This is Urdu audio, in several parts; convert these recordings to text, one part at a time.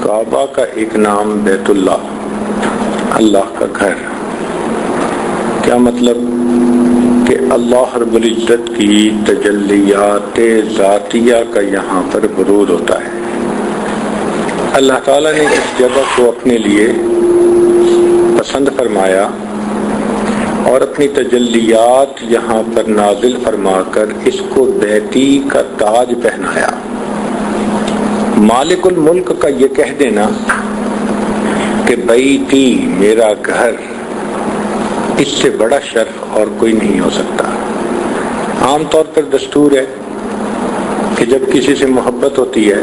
کعبہ کا ایک نام بیت اللہ، اللہ کا گھر۔ کیا مطلب؟ کہ اللہ رب العزت کی تجلیات ذاتیہ کا یہاں پر بروز ہوتا ہے۔ اللہ تعالیٰ نے اس جگہ کو اپنے لیے پسند فرمایا اور اپنی تجلیات یہاں پر نازل فرما کر اس کو بیتی کا تاج پہنایا۔ مالک الملک کا یہ کہہ دینا کہ بیتی میرا گھر، اس سے بڑا شرف اور کوئی نہیں ہو سکتا۔ عام طور پر دستور ہے کہ جب کسی سے محبت ہوتی ہے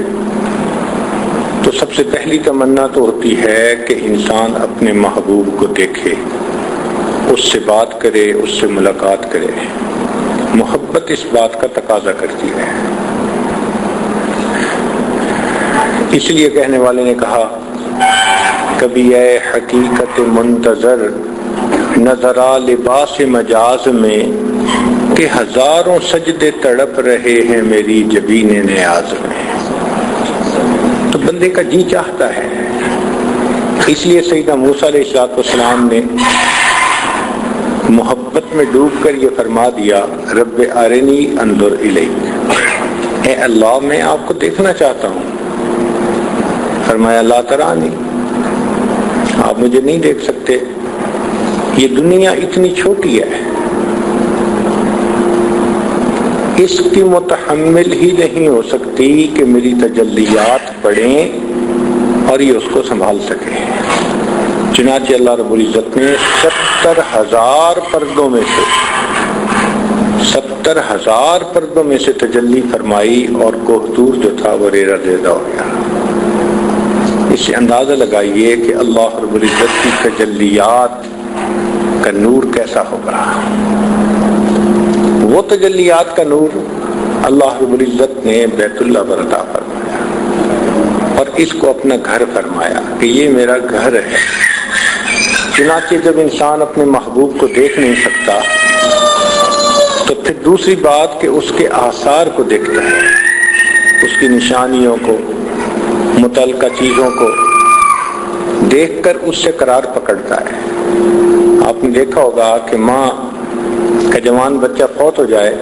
تو سب سے پہلی تمنا تو ہوتی ہے کہ انسان اپنے محبوب کو دیکھے، اس سے بات کرے، اس سے ملاقات کرے۔ محبت اس بات کا تقاضا کرتی ہے۔ اس لیے کہنے والے نے کہا، کبھی اے حقیقت منتظر نظرا لباس مجاز میں کہ ہزاروں سجدے تڑپ رہے ہیں میری جبین نیاز میں۔ تو بندے کا جی چاہتا ہے، اس لیے سیدنا موسیٰ علیہ السلام نے محبت میں ڈوب کر یہ فرما دیا، رب ارنی انظر الیک، اے اللہ میں آپ کو دیکھنا چاہتا ہوں۔ فرمایا لا ترانی، آپ مجھے نہیں دیکھ سکتے، یہ دنیا اتنی چھوٹی ہے، اس کی متحمل ہی نہیں ہو سکتی کہ میری تجلیات پڑھیں اور یہ اس کو سنبھال سکے۔ چنانچہ اللہ رب العزت نے 70,000 پردوں میں سے 70,000 پردوں میں سے تجلی فرمائی اور کوہتور جو تھا وہ ریزہ ریزہ ہو گیا۔ اس سے اندازہ لگائیے کہ اللہ رب العزت کی تجلیات کا نور کیسا ہوگا۔ وہ تجلیات کا نور اللہ رب العزت نے بیت اللہ پر عطا فرمایا اور اس کو اپنا گھر فرمایا کہ یہ میرا گھر ہے۔ چنانچہ جب انسان اپنے محبوب کو دیکھ نہیں سکتا تو پھر دوسری بات کہ اس کے آثار کو دیکھتا ہے، اس کی نشانیوں کو، متعلقہ چیزوں کو دیکھ کر اس سے قرار پکڑتا ہے۔ آپ نے دیکھا ہوگا کہ ماں کا جوان بچہ فوت ہو جائے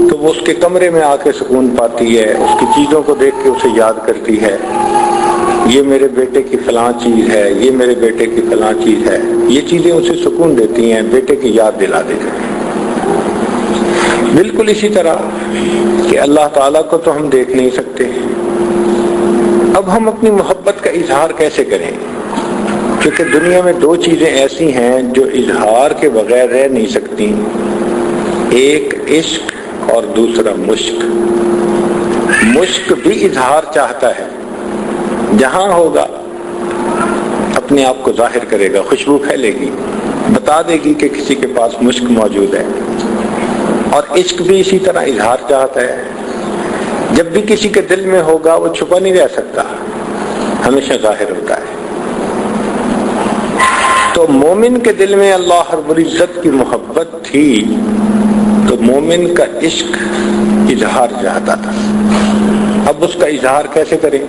تو وہ اس کے کمرے میں آ کے سکون پاتی ہے، اس کی چیزوں کو دیکھ کے اسے یاد کرتی ہے، یہ میرے بیٹے کی فلاں چیز ہے، یہ میرے بیٹے کی فلاں چیز ہے۔ یہ چیزیں اسے سکون دیتی ہیں، بیٹے کی یاد دلا دیتی ہیں۔ بالکل اسی طرح کہ اللہ تعالیٰ کو تو ہم دیکھ نہیں سکتے، اب ہم اپنی محبت کا اظہار کیسے کریں؟ کیونکہ دنیا میں دو چیزیں ایسی ہیں جو اظہار کے بغیر رہ نہیں سکتی، ایک عشق اور دوسرا مشق۔ مشق بھی اظہار چاہتا ہے، جہاں ہوگا اپنے آپ کو ظاہر کرے گا، خوشبو پھیلے گی، بتا دے گی کہ کسی کے پاس مشق موجود ہے۔ اور عشق بھی اسی طرح اظہار چاہتا ہے، جب بھی کسی کے دل میں ہوگا وہ چھپا نہیں رہ سکتا، ہمیشہ ظاہر ہوتا ہے۔ تو مومن کے دل میں اللہ رب العزت کی محبت تھی تو مومن کا عشق اظہار چاہتا تھا۔ اب اس کا اظہار کیسے کریں؟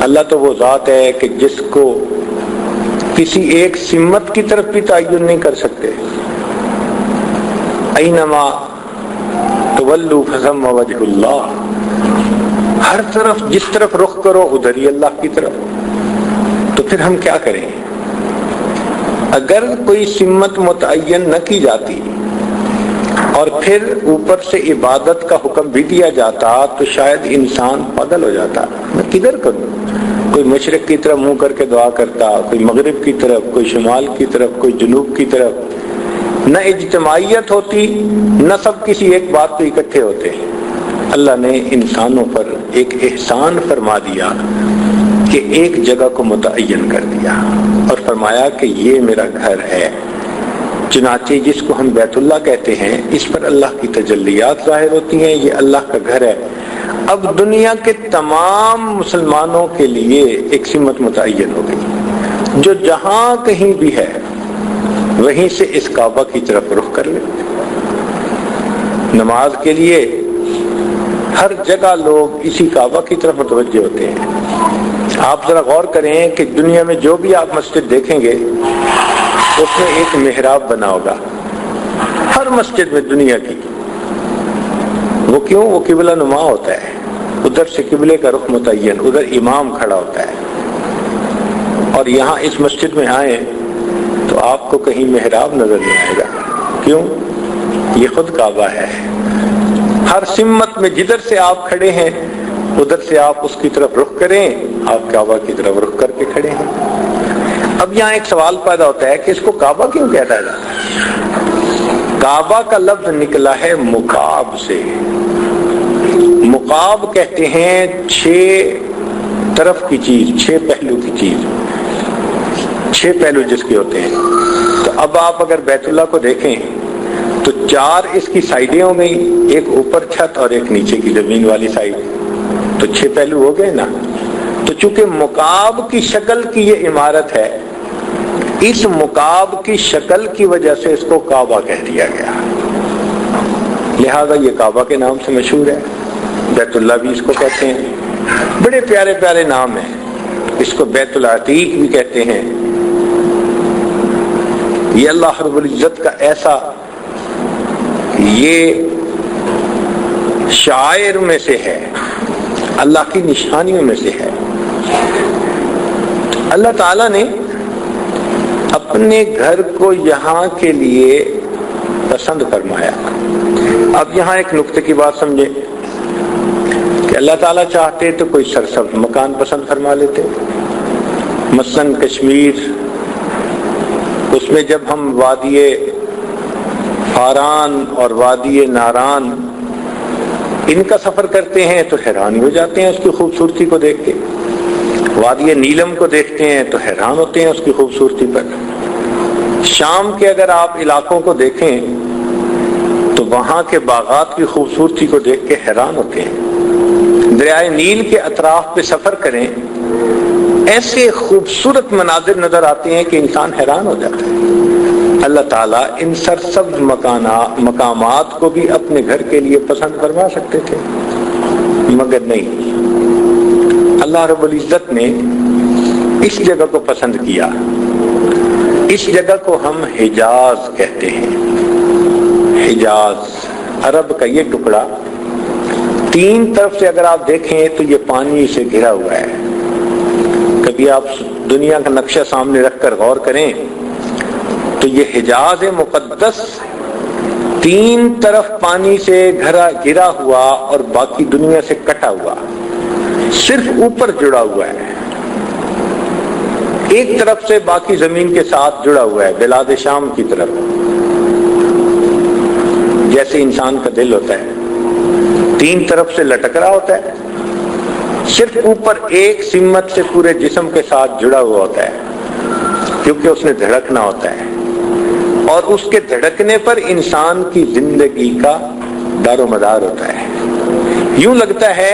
اللہ تو وہ ذات ہے کہ جس کو کسی ایک سمت کی طرف بھی تعین نہیں کر سکتے۔ اینما تولوا فثم وجہ اللہ، ہر طرف جس طرف رخ کرو ادھر ہی اللہ کی طرف۔ تو پھر ہم کیا کریں؟ اگر کوئی سمت متعین نہ کی جاتی اور پھر اوپر سے عبادت کا حکم بھی دیا جاتا تو شاید انسان پاگل ہو جاتا۔ میں کدھر کروں؟ کوئی مشرق کی طرف منہ کر کے دعا کرتا، کوئی مغرب کی طرف، کوئی شمال کی طرف، کوئی جنوب کی طرف۔ نہ اجتماعیت ہوتی، نہ سب کسی ایک بات پہ اکٹھے ہوتے۔ اللہ نے انسانوں پر ایک احسان فرما دیا کہ ایک جگہ کو متعین کر دیا اور فرمایا کہ یہ میرا گھر ہے۔ چنانچہ جس کو ہم بیت اللہ کہتے ہیں، اس پر اللہ کی تجلیات ظاہر ہوتی ہیں، یہ اللہ کا گھر ہے۔ اب دنیا کے تمام مسلمانوں کے لیے ایک سمت متعین ہو گئی، جو جہاں کہیں بھی ہے وہیں سے اس کعبہ کی طرف رخ کر لے۔ نماز کے لیے ہر جگہ لوگ اسی کعبہ کی طرف متوجہ ہوتے ہیں۔ آپ ذرا غور کریں کہ دنیا میں جو بھی آپ مسجد دیکھیں گے اس میں ایک محراب بنا ہوگا، ہر مسجد میں دنیا کی۔ وہ کیوں؟ وہ قبلہ نما ہوتا ہے، ادھر سے قبلے کا رخ متعین، ادھر امام کھڑا ہوتا ہے۔ اور یہاں اس مسجد میں آئیں تو آپ کو کہیں محراب نظر نہیں آئے گا۔ کیوں؟ یہ خود کعبہ ہے۔ ہر سمت میں جدھر سے آپ کھڑے ہیں ادھر سے آپ اس کی طرف رخ کریں، آپ کعبہ کی طرف رخ کر کے کھڑے ہیں۔ اب یہاں ایک سوال پیدا ہوتا ہے کہ اس کو کعبہ کیوں کہتا ہے؟ کعبہ کا لفظ نکلا ہے مکعب سے۔ مکعب کہتے ہیں 6 طرف کی چیز، 6 پہلو کی چیز، 6 پہلو جس کے ہوتے ہیں۔ تو اب آپ اگر بیت اللہ کو دیکھیں تو 4 اس کی سائڈیں ہو گئی، ایک اوپر چھت اور ایک نیچے کی زمین والی سائڈ، تو 6 پہلو ہو گئے نا۔ تو چونکہ مکعب کی شکل کی یہ عمارت ہے، اس مکعب کی شکل کی وجہ سے اس کو کعبہ کہہ دیا گیا، لہذا یہ کعبہ کے نام سے مشہور ہے۔ بیت اللہ بھی اس کو کہتے ہیں، بڑے پیارے پیارے نام ہیں۔ اس کو بیت العتیق بھی کہتے ہیں۔ یہ اللہ رب العزت کا ایسا، یہ شاعر میں سے ہے، اللہ کی نشانیوں میں سے ہے۔ اللہ تعالیٰ نے اپنے گھر کو یہاں کے لیے پسند فرمایا۔ اب یہاں ایک نقطے کی بات سمجھیں کہ اللہ تعالیٰ چاہتے تو کوئی سرسبز مکان پسند فرما لیتے، مثلاً کشمیر، اس میں جب ہم وادی فاران اور وادی ناران ان کا سفر کرتے ہیں تو حیران ہو جاتے ہیں اس کی خوبصورتی کو دیکھ کے، وادی نیلم کو دیکھتے ہیں تو حیران ہوتے ہیں اس کی خوبصورتی پر۔ شام کے اگر آپ علاقوں کو دیکھیں تو وہاں کے باغات کی خوبصورتی کو دیکھ کے حیران ہوتے ہیں۔ دریائے نیل کے اطراف پہ سفر کریں، ایسے خوبصورت مناظر نظر آتے ہیں کہ انسان حیران ہو جاتا ہے۔ اللہ تعالیٰ ان سرسبز مقامات کو بھی اپنے گھر کے لیے پسند فرما سکتے تھے، مگر نہیں، اللہ رب العزت نے اس جگہ کو پسند کیا۔ اس جگہ کو ہم حجاز کہتے ہیں۔ حجاز عرب کا یہ ٹکڑا 3 طرف سے اگر آپ دیکھیں تو یہ پانی سے گھرا ہوا ہے۔ کبھی آپ دنیا کا نقشہ سامنے رکھ کر غور کریں تو یہ حجاز مقدس 3 طرف پانی سے گھرا ہوا اور باقی دنیا سے کٹا ہوا، صرف اوپر جڑا ہوا ہے، ایک طرف سے باقی زمین کے ساتھ جڑا ہوا ہے، بلاد شام کی طرف، جیسے انسان کا دل ہوتا ہے 3 طرف سے لٹک رہا ہوتا ہے، صرف اوپر ایک سمت سے پورے جسم کے ساتھ جڑا ہوا ہوتا ہے، کیونکہ اس نے دھڑکنا ہوتا ہے، اور اس کے دھڑکنے پر انسان کی زندگی کا دار و مدار ہوتا ہے۔ یوں لگتا ہے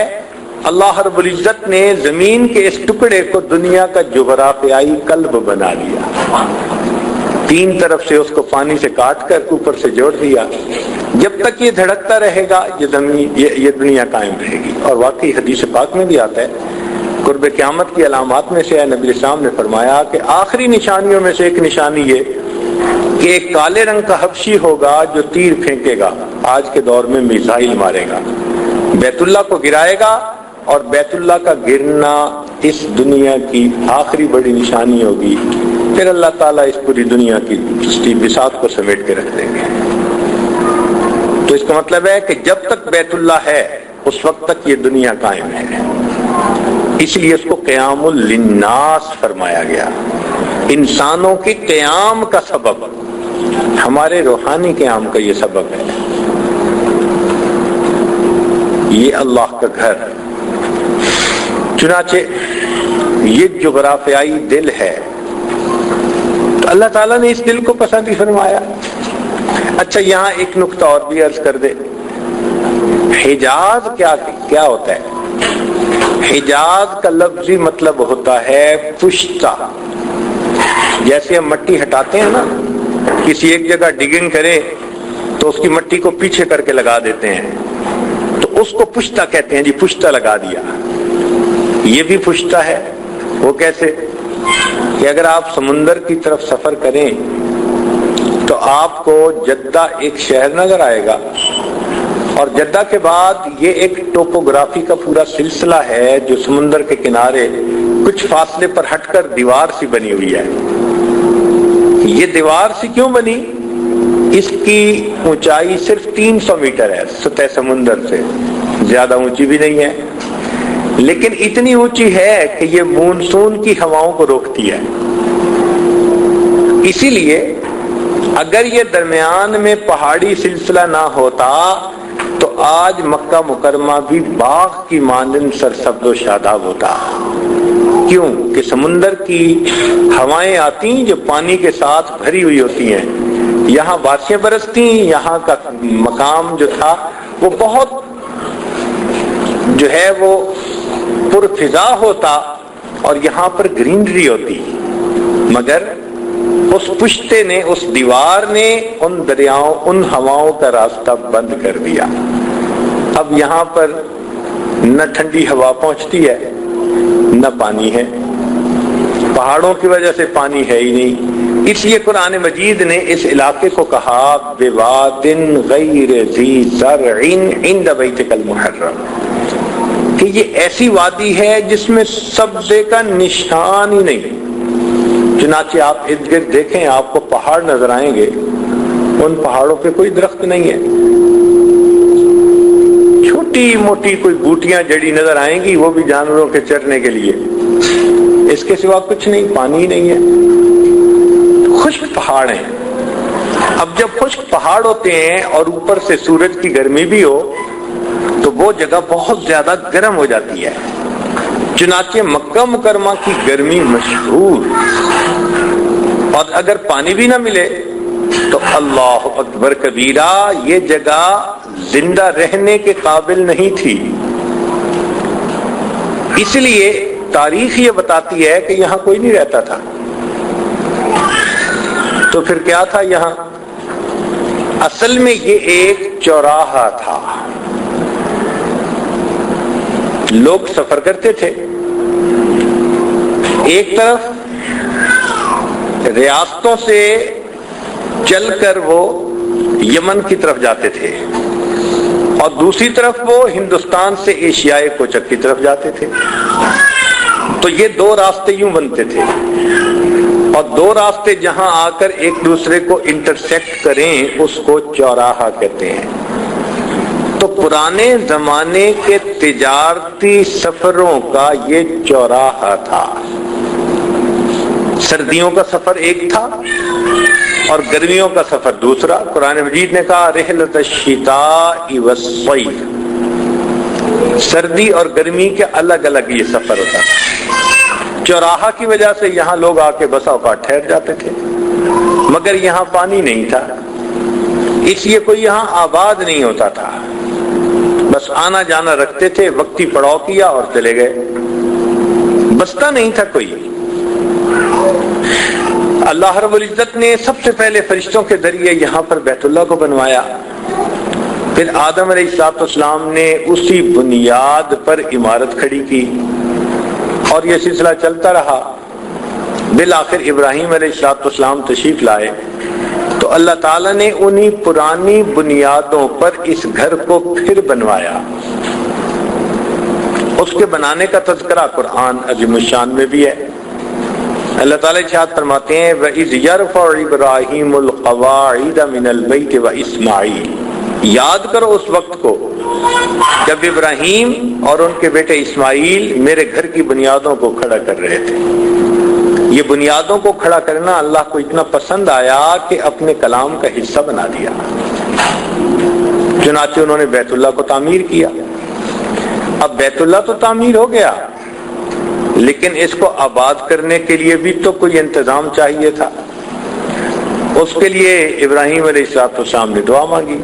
اللہ رب العزت نے زمین کے اس ٹکڑے کو دنیا کا جغرافیائی قلب بنا لیا، 3 طرف سے اس کو پانی سے کاٹ کر اوپر سے جوڑ دیا۔ جب تک یہ دھڑکتا رہے گا یہ دنیا قائم رہے گی۔ اور واقعی حدیث پاک میں بھی آتا ہے، قرب قیامت کی علامات میں سے ہے، نبی اسلام نے فرمایا کہ آخری نشانیوں میں سے ایک نشانی یہ کہ ایک کالے رنگ کا حبشی ہوگا جو تیر پھینکے گا، آج کے دور میں میزائل مارے گا، بیت اللہ کو گرائے گا، اور بیت اللہ کا گرنا اس دنیا کی آخری بڑی نشانی ہوگی۔ پھر اللہ تعالیٰ اس پوری دنیا کی بساط کو سمیٹ کے رکھ دیں گے۔ تو اس کا مطلب ہے کہ جب تک بیت اللہ ہے اس وقت تک یہ دنیا قائم ہے، اس لیے اس کو قیام للناس فرمایا گیا، انسانوں کے قیام کا سبب، ہمارے روحانی قیام کا یہ سبب ہے۔ یہ اللہ کا گھر، چنانچہ یہ جغرافیائی دل ہے، تو اللہ تعالیٰ نے اس دل کو پسند ہی فرمایا۔ اچھا یہاں ایک نقطہ اور بھی عرض کر دے، حجاز کیا ہوتا ہے؟ حجاز کا لفظی مطلب ہوتا ہے پشتہ۔ جیسے ہم مٹی ہٹاتے ہیں نا، کسی ایک جگہ ڈگنگ کریں تو اس کی مٹی کو پیچھے کر کے لگا دیتے ہیں، تو اس کو پشتہ کہتے ہیں جی، پشتہ لگا دیا. یہ بھی پشتہ ہے. وہ کیسے کہ اگر آپ سمندر کی طرف سفر کریں تو آپ کو جدہ ایک شہر نظر آئے گا، اور جدہ کے بعد یہ ایک ٹوپوگرافی کا پورا سلسلہ ہے جو سمندر کے کنارے کچھ فاصلے پر ہٹ کر دیوار سی بنی ہوئی ہے. یہ دیوار سی کیوں بنی؟ اس کی اونچائی صرف 300 میٹر ہے سطح سمندر سے، زیادہ اونچی بھی نہیں ہے، لیکن اتنی اونچی ہے کہ یہ مونسون کی ہواؤں کو روکتی ہے. اسی لیے اگر یہ درمیان میں پہاڑی سلسلہ نہ ہوتا تو آج مکہ مکرمہ بھی باغ کی مانند سرسبز و شاداب ہوتا. کیوں کہ سمندر کی ہوائیں آتی جو پانی کے ساتھ بھری ہوئی ہوتی ہیں، یہاں بارشیں برستی، یہاں کا مقام جو تھا وہ بہت جو ہے وہ پرفضا ہوتا اور یہاں پر گرینری ہوتی. مگر اس پشتے نے، اس دیوار نے ان دریاؤں، ان ہواؤں کا راستہ بند کر دیا. اب یہاں پر نہ ٹھنڈی ہوا پہنچتی ہے نہ پانی ہے، پہاڑوں کی وجہ سے پانی ہے ہی نہیں. اس لیے قرآن مجید نے اس علاقے کو کہا بواد غیر ذی زرع عند بیتک المحرم، کہ یہ ایسی وادی ہے جس میں سبزے کا نشان ہی نہیں. چنانچہ آپ ارد گرد دیکھیں، آپ کو پہاڑ نظر آئیں گے، ان پہاڑوں پہ کوئی درخت نہیں ہے. چھوٹی موٹی کوئی بوٹیاں جڑی نظر آئیں گی، وہ بھی جانوروں کے چرنے کے لیے، اس کے سوا کچھ نہیں، پانی نہیں ہے. خشک پہاڑ ہیں. اب جب خشک پہاڑ ہوتے ہیں اور اوپر سے سورج کی گرمی بھی ہو تو وہ جگہ بہت زیادہ گرم ہو جاتی ہے. چنانچہ مکہ مکرمہ کی گرمی مشہور، اور اگر پانی بھی نہ ملے تو اللہ اکبر کبیرہ، یہ جگہ زندہ رہنے کے قابل نہیں تھی. اس لیے تاریخ یہ بتاتی ہے کہ یہاں کوئی نہیں رہتا تھا. تو پھر کیا تھا یہاں؟ اصل میں یہ ایک چوراہا تھا. لوگ سفر کرتے تھے، ایک طرف ریاستوں سے چل کر وہ یمن کی طرف جاتے تھے، اور دوسری طرف وہ ہندوستان سے ایشیائے کوچک کی طرف جاتے تھے. تو یہ دو راستے یوں بنتے تھے، اور دو راستے جہاں آ کر ایک دوسرے کو انٹرسیکٹ کریں اس کو چوراہا کہتے ہیں. تو پرانے زمانے کے تجارتی سفروں کا یہ چوراہا تھا. سردیوں کا سفر ایک تھا اور گرمیوں کا سفر دوسرا. قرآن مجید نے کہا رحلۃ الشتاء والصیف، سردی اور گرمی کے الگ الگ یہ سفر ہوتا تھا. چوراہا کی وجہ سے یہاں لوگ آ کے بسا اوقات ٹھہر جاتے تھے، مگر یہاں پانی نہیں تھا، اس لیے کوئی یہاں آباد نہیں ہوتا تھا. بس آنا جانا رکھتے تھے، وقتی پڑاؤ کیا اور چلے گئے، بستا نہیں تھا کوئی. اللہ رب العزت نے سب سے پہلے فرشتوں کے ذریعے یہاں پر بیت اللہ کو بنوایا، پھر آدم علیہ السلام نے اسی بنیاد پر عمارت کھڑی کی، اور یہ سلسلہ چلتا رہا. بالآخر ابراہیم علیہ السلام تشریف لائے تو اللہ تعالیٰ نے انہی پرانی بنیادوں پر اس گھر کو پھر بنوایا. اس کے بنانے کا تذکرہ قرآن عظیم الشان میں بھی ہے. اللہ تعالیٰ ارشاد فرماتے ہیں وَإِذْ يَرْفَعُ إِبْرَاهِيمُ الْقَوَاعِدَ مِنَ الْبَيْتِ وَإِسْمَاعِيلُ، یاد کرو اس وقت کو جب ابراہیم اور ان کے بیٹے اسماعیل میرے گھر کی بنیادوں کو کھڑا کر رہے تھے. یہ بنیادوں کو کھڑا کرنا اللہ کو اتنا پسند آیا کہ اپنے کلام کا حصہ بنا دیا. چنانچہ انہوں نے بیت اللہ کو تعمیر کیا. اب بیت اللہ تو تعمیر ہو گیا، لیکن اس کو آباد کرنے کے لیے بھی تو کوئی انتظام چاہیے تھا. اس کے لیے ابراہیم علیہ السلام نے دعا مانگی.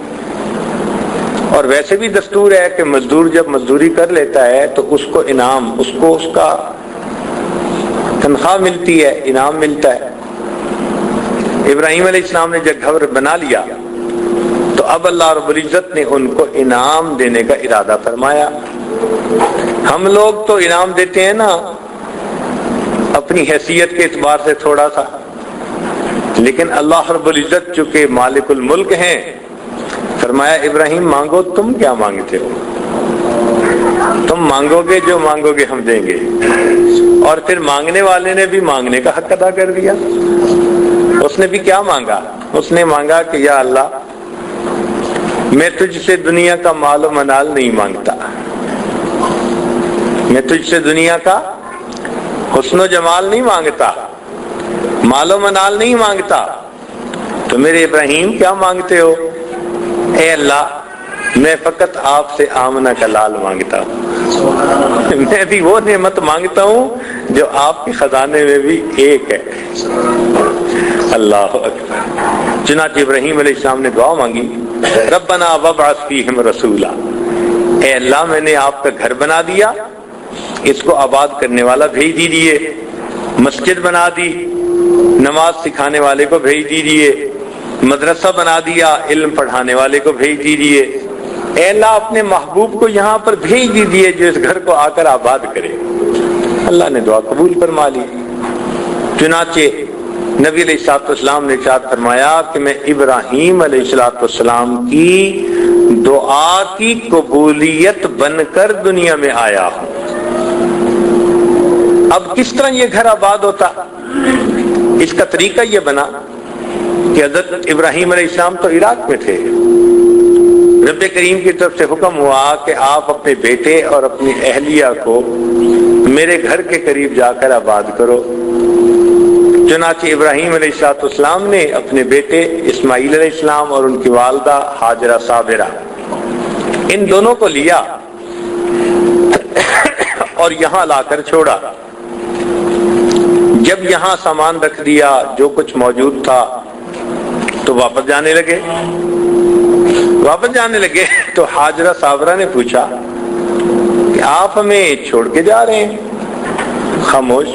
اور ویسے بھی دستور ہے کہ مزدور جب مزدوری کر لیتا ہے تو اس کو انعام، اس کو اس کا تنخواہ ملتی ہے، انعام ملتا ہے. ابراہیم علیہ السلام نے جب گھر بنا لیا تو اب اللہ رب العزت نے ان کو انعام دینے کا ارادہ فرمایا. ہم لوگ تو انعام دیتے ہیں نا اپنی حیثیت کے اعتبار سے تھوڑا سا، لیکن اللہ رب العزت چونکہ مالک الملک ہیں، فرمایا ابراہیم مانگو، تم کیا مانگتے ہو؟ تم مانگو گے، جو مانگو گے ہم دیں گے. اور پھر مانگنے والے نے بھی مانگنے کا حق ادا کر دیا. اس نے بھی کیا مانگا؟ اس نے مانگا کہ یا اللہ میں تجھ سے دنیا کا مال و منال نہیں مانگتا، میں تجھ سے دنیا کا حسن و جمال نہیں مانگتا، مال و منال نہیں مانگتا. تو میرے ابراہیم کیا مانگتے ہو؟ اے اللہ میں فقط آپ سے آمنہ کا لال مانگتا ہوں، میں بھی وہ نعمت مانگتا ہوں جو آپ کے خزانے میں بھی ایک ہے. اللہ اکبر. چنانچہ ابراہیم علیہ السلام نے دعا مانگی، ربنا وابعث فیہم رسولا، اے اللہ میں نے آپ کا گھر بنا دیا، اس کو آباد کرنے والا بھیج دیجیے، مسجد بنا دی، نماز سکھانے والے کو بھیج دیجیے، مدرسہ بنا دیا، علم پڑھانے والے کو بھیج دیجیے. اے اللہ اپنے محبوب کو یہاں پر بھیج دیجیے جو اس گھر کو آ کر آباد کرے. اللہ نے دعا قبول فرما لی. چنانچہ نبی علیہ الصلوۃ والسلام نے ارشاد فرمایا کہ میں ابراہیم علیہ الصلوۃ والسلام کی دعا کی قبولیت بن کر دنیا میں آیا ہوں. اب کس طرح یہ گھر آباد ہوتا؟ اس کا طریقہ یہ بنا کہ حضرت ابراہیم علیہ السلام تو عراق میں تھے. رب کریم کی طرف سے حکم ہوا کہ آپ اپنے بیٹے اور اپنی اہلیہ کو میرے گھر کے قریب جا کر آباد کرو. چنانچہ ابراہیم علیہ السلام نے اپنے بیٹے اسماعیل علیہ السلام اور ان کی والدہ ہاجرہ صابرہ ان دونوں کو لیا اور یہاں لا کر چھوڑا. جب یہاں سامان رکھ دیا جو کچھ موجود تھا تو واپس جانے لگے تو ہاجرہ صابرہ نے پوچھا کہ آپ ہمیں چھوڑ کے جا رہے ہیں؟ خاموش.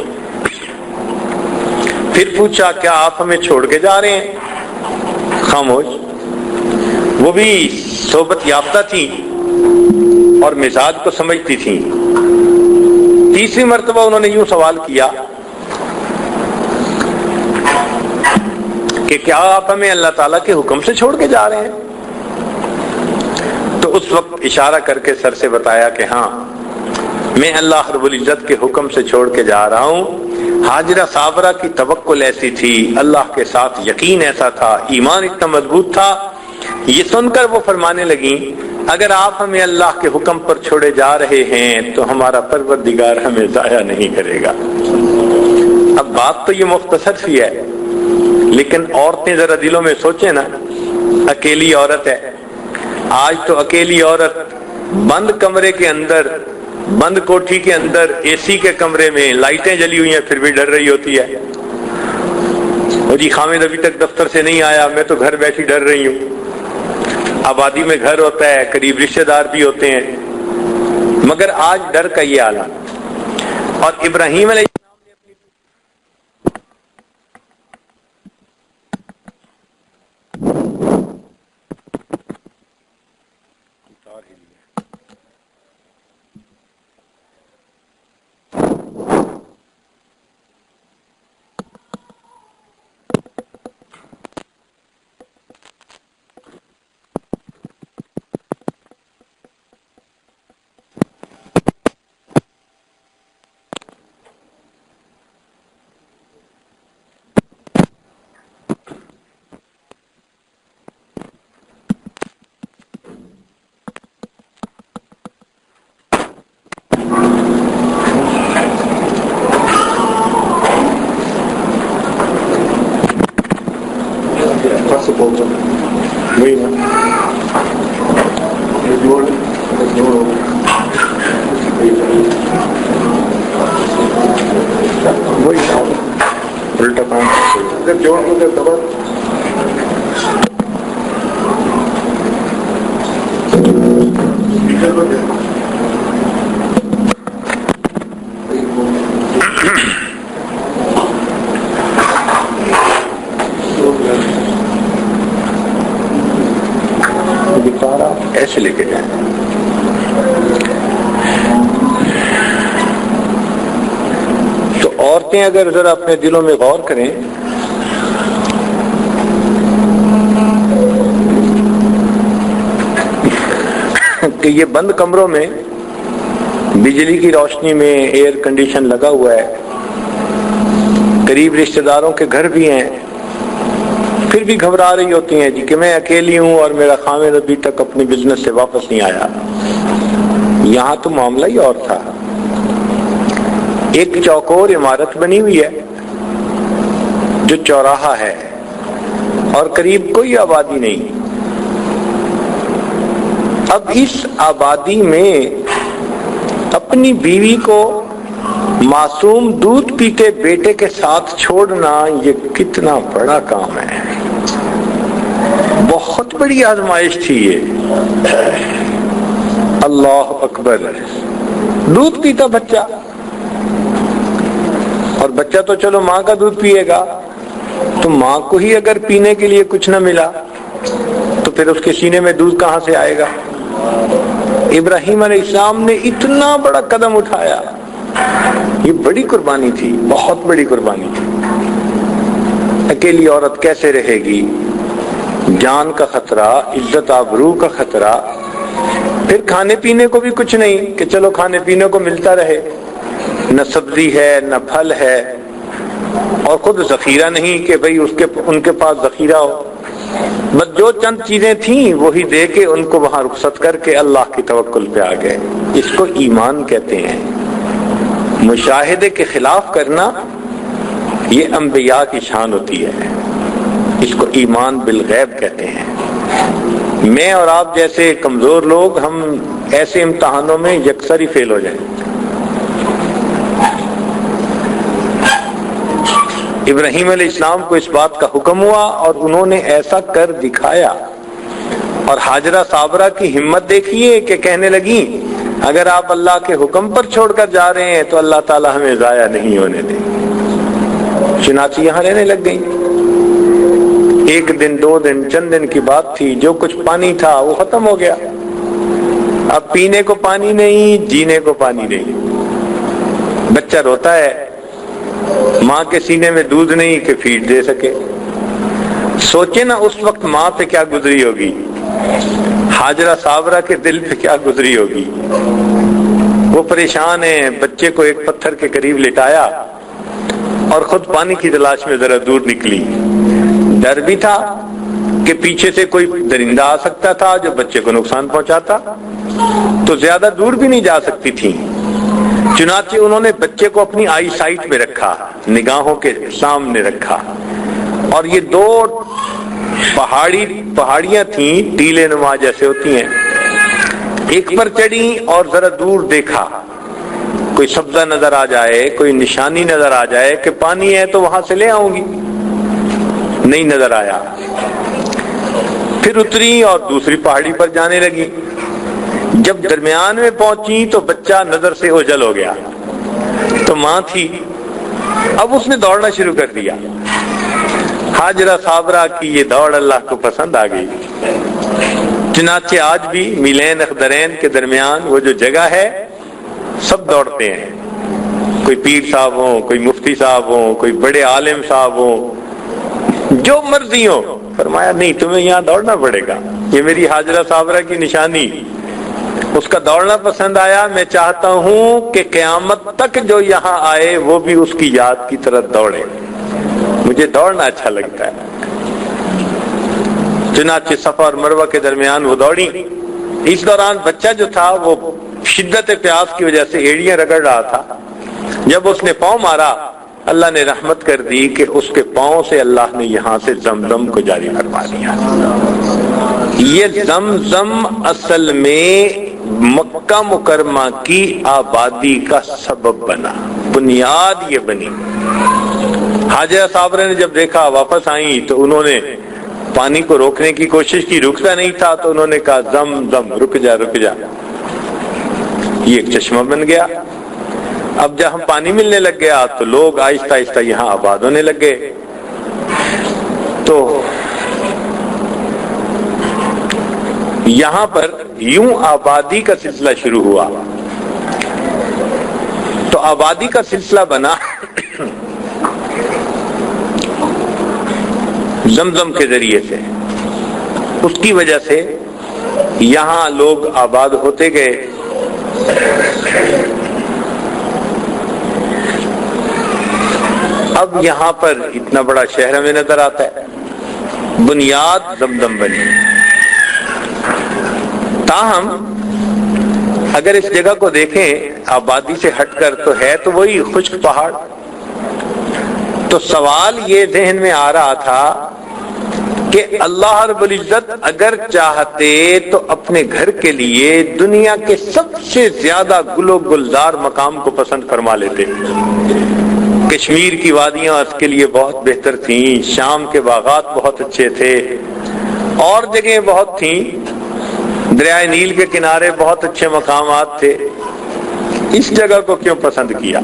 پھر پوچھا کیا آپ ہمیں چھوڑ کے جا رہے ہیں؟ خاموش. وہ بھی صحبت یافتہ تھی اور مزاج کو سمجھتی تھی. تیسری مرتبہ انہوں نے یوں سوال کیا کہ کیا آپ ہمیں اللہ تعالیٰ کے حکم سے چھوڑ کے جا رہے ہیں؟ تو اس وقت اشارہ کر کے سر سے بتایا کہ ہاں میں اللہ رب العزت کے حکم سے چھوڑ کے جا رہا ہوں. ہاجرہ صابرہ کی توکل ایسی تھی، اللہ کے ساتھ یقین ایسا تھا، ایمان اتنا مضبوط تھا. یہ سن کر وہ فرمانے لگیں اگر آپ ہمیں اللہ کے حکم پر چھوڑے جا رہے ہیں تو ہمارا پروردگار ہمیں ضائع نہیں کرے گا. اب بات تو یہ مختصر سی ہے، لیکن عورتیں ذرا دلوں میں سوچیں نا. اکیلی عورت ہے، آج تو اکیلی عورت بند کمرے کے اندر، بند کوٹھی کے اندر، اے سی کے کمرے میں، لائٹیں جلی ہوئی ہیں پھر بھی ڈر رہی ہوتی ہے. وہ جی خامد ابھی تک دفتر سے نہیں آیا، میں تو گھر بیٹھی ڈر رہی ہوں. آبادی میں گھر ہوتا ہے، قریب رشتہ دار بھی ہوتے ہیں، مگر آج ڈر کا یہ عالم. اور ابراہیم علیہ کیسے لے کے جائیں؟ تو عورتیں اگر ذرا اپنے دلوں میں غور کریں کہ یہ بند کمروں میں بجلی کی روشنی میں ایئر کنڈیشن لگا ہوا ہے، قریب رشتہ داروں کے گھر بھی ہیں، پھر بھی گھبرا رہی ہوتی ہیں جی کہ میں اکیلی ہوں اور میرا خاوند ابھی تک اپنی بزنس سے واپس نہیں آیا۔ یہاں تو معاملہ ہی اور تھا۔ ایک چوکور عمارت بنی ہوئی ہے جو چوراہا ہے اور قریب کوئی آبادی نہیں۔ اب اس آبادی میں اپنی بیوی کو معصوم دودھ پیتے بیٹے کے ساتھ چھوڑنا یہ کتنا بڑا کام ہے، بہت بڑی آزمائش تھی یہ۔ اللہ اکبر، دودھ پیتا بچہ، اور بچہ تو چلو ماں کا دودھ پیے گا، تو ماں کو ہی اگر پینے کے لیے کچھ نہ ملا تو پھر اس کے سینے میں دودھ کہاں سے آئے گا؟ ابراہیم علیہ السلام نے اتنا بڑا قدم اٹھایا، یہ بڑی قربانی تھی، بہت بڑی قربانی تھی۔ اکیلی عورت کیسے رہے گی؟ جان کا خطرہ، عزت آبرو کا خطرہ، پھر کھانے پینے کو بھی کچھ نہیں کہ چلو کھانے پینے کو ملتا رہے، نہ سبزی ہے نہ پھل ہے، اور خود ذخیرہ نہیں کہ بھئی ان کے پاس ذخیرہ ہو، بس جو چند چیزیں تھیں وہی دے کے ان کو وہاں رخصت کر کے اللہ کی توکل پہ آ گئے۔ اس کو ایمان کہتے ہیں۔ مشاہدے کے خلاف کرنا یہ انبیاء کی شان ہوتی ہے، اس کو ایمان بالغیب کہتے ہیں۔ میں اور آپ جیسے کمزور لوگ ہم ایسے امتحانوں میں یکسر ہی فیل ہو جائیں۔ ابراہیم علیہ السلام کو اس بات کا حکم ہوا اور انہوں نے ایسا کر دکھایا، اور حاجرہ صابرہ کی ہمت دیکھیے کہ کہنے لگی اگر آپ اللہ کے حکم پر چھوڑ کر جا رہے ہیں تو اللہ تعالی ہمیں ضائع نہیں ہونے دیں۔ چنانچہ یہاں رہنے لگ گئی۔ ایک دن، دو دن، چند دن کی بات تھی، جو کچھ پانی تھا وہ ختم ہو گیا۔ اب پینے کو پانی نہیں، جینے کو پانی نہیں۔ بچہ روتا ہے، ماں کے سینے میں دودھ نہیں کہ فیڈ دے سکے۔ سوچے نا اس وقت ماں پہ کیا گزری ہوگی، حاجرہ صابرہ کے دل پہ کیا گزری ہوگی۔ وہ پریشان ہیں، بچے کو ایک پتھر کے قریب لٹایا اور خود پانی کی تلاش میں ذرا دور نکلی۔ ڈر بھی تھا کہ پیچھے سے کوئی درندہ آ سکتا تھا جو بچے کو نقصان پہنچاتا، تو زیادہ دور بھی نہیں جا سکتی تھی۔ چنانچہ انہوں نے بچے کو اپنی آئی سائٹ میں رکھا، نگاہوں کے سامنے رکھا، اور یہ دو پہاڑیاں تھیں، ٹیلے نما جیسے ہوتی ہیں، ایک پر چڑھی اور ذرا دور دیکھا، کوئی سبزہ نظر آ جائے، کوئی نشانی نظر آ جائے کہ پانی ہے تو وہاں سے لے آؤں گی، نہیں نظر آیا۔ پھر اتری اور دوسری پہاڑی پر جانے لگی۔ جب درمیان میں پہنچی تو بچہ نظر سے اوجھل ہو گیا، تو ماں تھی، اب اس نے دوڑنا شروع کر دیا۔ حاجرہ صابرہ کی یہ دوڑ اللہ کو پسند آ گئی۔ چنانچہ آج بھی میلین اخدرین کے درمیان وہ جو جگہ ہے سب دوڑتے ہیں، کوئی پیر صاحب ہوں، کوئی مفتی صاحب ہوں، کوئی بڑے عالم صاحب ہوں، جو مرضی ہو۔ فرمایا نہیں، تمہیں یہاں دوڑنا پڑے گا، یہ میری حاجرہ صابرہ کی نشانی، اس کا دوڑنا پسند آیا۔ میں چاہتا ہوں کہ قیامت تک جو یہاں آئے وہ بھی اس کی یاد کی طرف دوڑے، مجھے دوڑنا اچھا لگتا ہے۔ چنانچہ صفا اور مروہ کے درمیان وہ دوڑی۔ اس دوران بچہ جو تھا وہ شدت پیاس کی وجہ سے ایڑیاں رگڑ رہا تھا۔ جب اس نے پاؤں مارا، اللہ نے رحمت کر دی کہ اس کے پاؤں سے اللہ نے یہاں سے زمزم کو جاری فرما دیا۔ یہ زمزم اصل میں مکہ مکرمہ کی آبادی کا سبب بنا، بنیاد یہ بنی۔ حاجرہ صابرہ نے جب دیکھا، واپس آئیں تو انہوں نے پانی کو روکنے کی کوشش کی، رکتا نہیں تھا، تو انہوں نے کہا زمزم رک جا رک جا۔ یہ ایک چشمہ بن گیا۔ اب جب ہم پانی ملنے لگ گیا تو لوگ آہستہ آہستہ یہاں آباد ہونے لگ گئے۔ تو یہاں پر یوں آبادی کا سلسلہ شروع ہوا. تو آبادی کا سلسلہ بنا زمزم کے ذریعے سے. اس کی وجہ سے یہاں لوگ آباد ہوتے گئے. اب یہاں پر اتنا بڑا شہر ہمیں نظر آتا ہے. بنیاد زمزم بنی. تاہم اگر اس جگہ کو دیکھیں آبادی سے ہٹ کر تو ہے تو وہی خشک پہاڑ. تو سوال یہ ذہن میں آ رہا تھا کہ اللہ رب العزت اگر چاہتے تو اپنے گھر کے لیے دنیا کے سب سے زیادہ گل و گلزار مقام کو پسند فرما لیتے. کشمیر کی وادیاں اس کے لیے بہت بہتر تھیں، شام کے باغات بہت اچھے تھے، اور جگہیں بہت تھیں، دریائے نیل کے کنارے بہت اچھے مقامات تھے. اس جگہ کو کیوں پسند کیا؟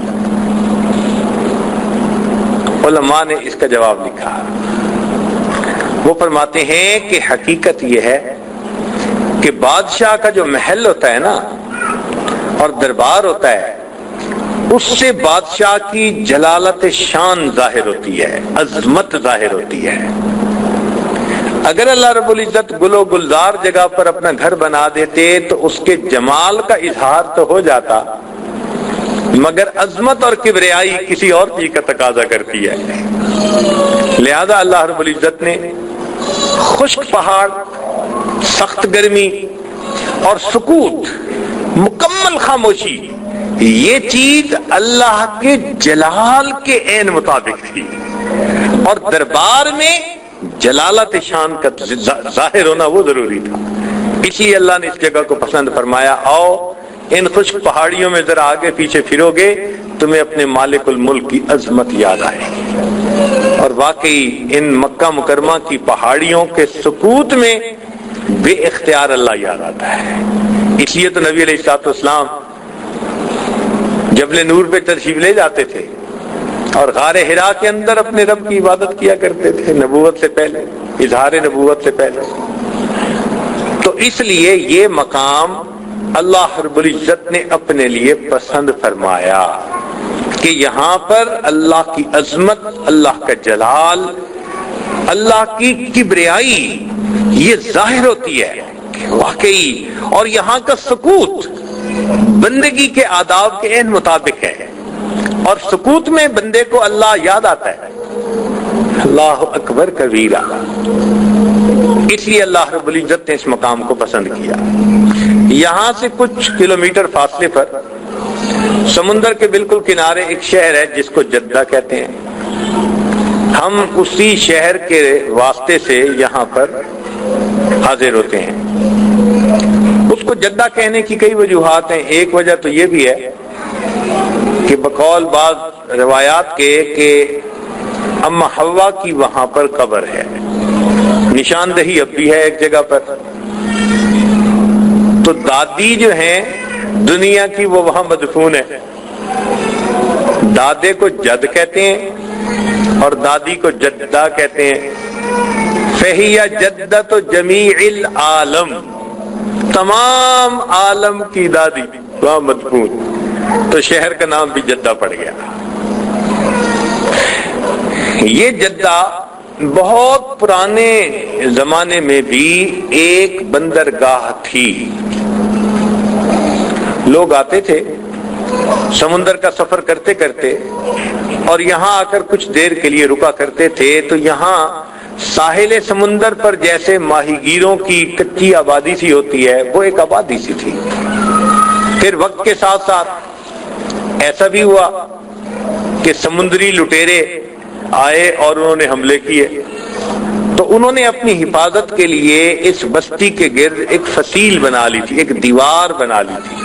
علماء نے اس کا جواب لکھا. وہ فرماتے ہیں کہ حقیقت یہ ہے کہ بادشاہ کا جو محل ہوتا ہے نا اور دربار ہوتا ہے، اس سے بادشاہ کی جلالت شان ظاہر ہوتی ہے، عظمت ظاہر ہوتی ہے. اگر اللہ رب العزت گل و گلزار جگہ پر اپنا گھر بنا دیتے تو اس کے جمال کا اظہار تو ہو جاتا، مگر عظمت اور کبریائی کسی اور چیز کا تقاضا کرتی ہے. لہذا اللہ رب العزت نے خشک پہاڑ، سخت گرمی اور سکوت، مکمل خاموشی، یہ چیز اللہ کے جلال کے عین مطابق تھی، اور دربار میں جلالت شان کا ظاہر ہونا وہ ضروری تھا. اس لیے اللہ نے اس جگہ کو پسند فرمایا. آؤ ان خشک پہاڑیوں میں ذرا آگے پیچھے پھرو گے تمہیں اپنے مالک الملک کی عظمت یاد آئے گی. اور واقعی ان مکہ مکرمہ کی پہاڑیوں کے سکوت میں بے اختیار اللہ یاد آتا ہے. اس لیے تو نبی علیہ الصلوۃ والسلام جبل نور پہ تشریف لے جاتے تھے اور غار حرا کے اندر اپنے رب کی عبادت کیا کرتے تھے نبوت سے پہلے، اظہار نبوت سے پہلے. تو اس لیے یہ مقام اللہ رب العزت نے اپنے لیے پسند فرمایا کہ یہاں پر اللہ کی عظمت، اللہ کا جلال، اللہ کی کبریائی یہ ظاہر ہوتی ہے واقعی. اور یہاں کا سکوت بندگی کے آداب کے عین مطابق ہے، اور سکوت میں بندے کو اللہ یاد آتا ہے. اللہ اکبر کبیرہ. اس لیے اللہ رب العزت نے اس مقام کو پسند کیا. یہاں سے کچھ کلومیٹر فاصلے پر سمندر کے بالکل کنارے ایک شہر ہے جس کو جدہ کہتے ہیں. ہم اسی شہر کے واسطے سے یہاں پر حاضر ہوتے ہیں. اس کو جدہ کہنے کی کئی وجوہات ہیں. ایک وجہ تو یہ بھی ہے کہ بقول بعض روایات کے کہ اما حوا کی وہاں پر قبر ہے، نشاندہی اب بھی ہے ایک جگہ پر. تو دادی جو ہیں دنیا کی وہ وہاں مدفون ہے. دادے کو جد کہتے ہیں اور دادی کو جدہ کہتے ہیں. فہیہ جدۃ جمیع العالم، تمام عالم کی دادی وہاں مدفون. تو شہر کا نام بھی جدہ پڑ گیا. یہ جدہ بہت پرانے زمانے میں بھی ایک بندرگاہ تھی. لوگ آتے تھے سمندر کا سفر کرتے کرتے اور یہاں آ کر کچھ دیر کے لیے رکا کرتے تھے. تو یہاں ساحل سمندر پر جیسے ماہی گیروں کی کچی آبادی سی ہوتی ہے وہ ایک آبادی سی تھی. پھر وقت کے ساتھ ساتھ ایسا بھی ہوا کہ سمندری لٹیرے آئے اور انہوں نے حملے کیے. تو انہوں نے اپنی حفاظت کے لیے اس بستی کے گرد ایک فصیل بنا لی تھی، ایک دیوار بنا لی تھی،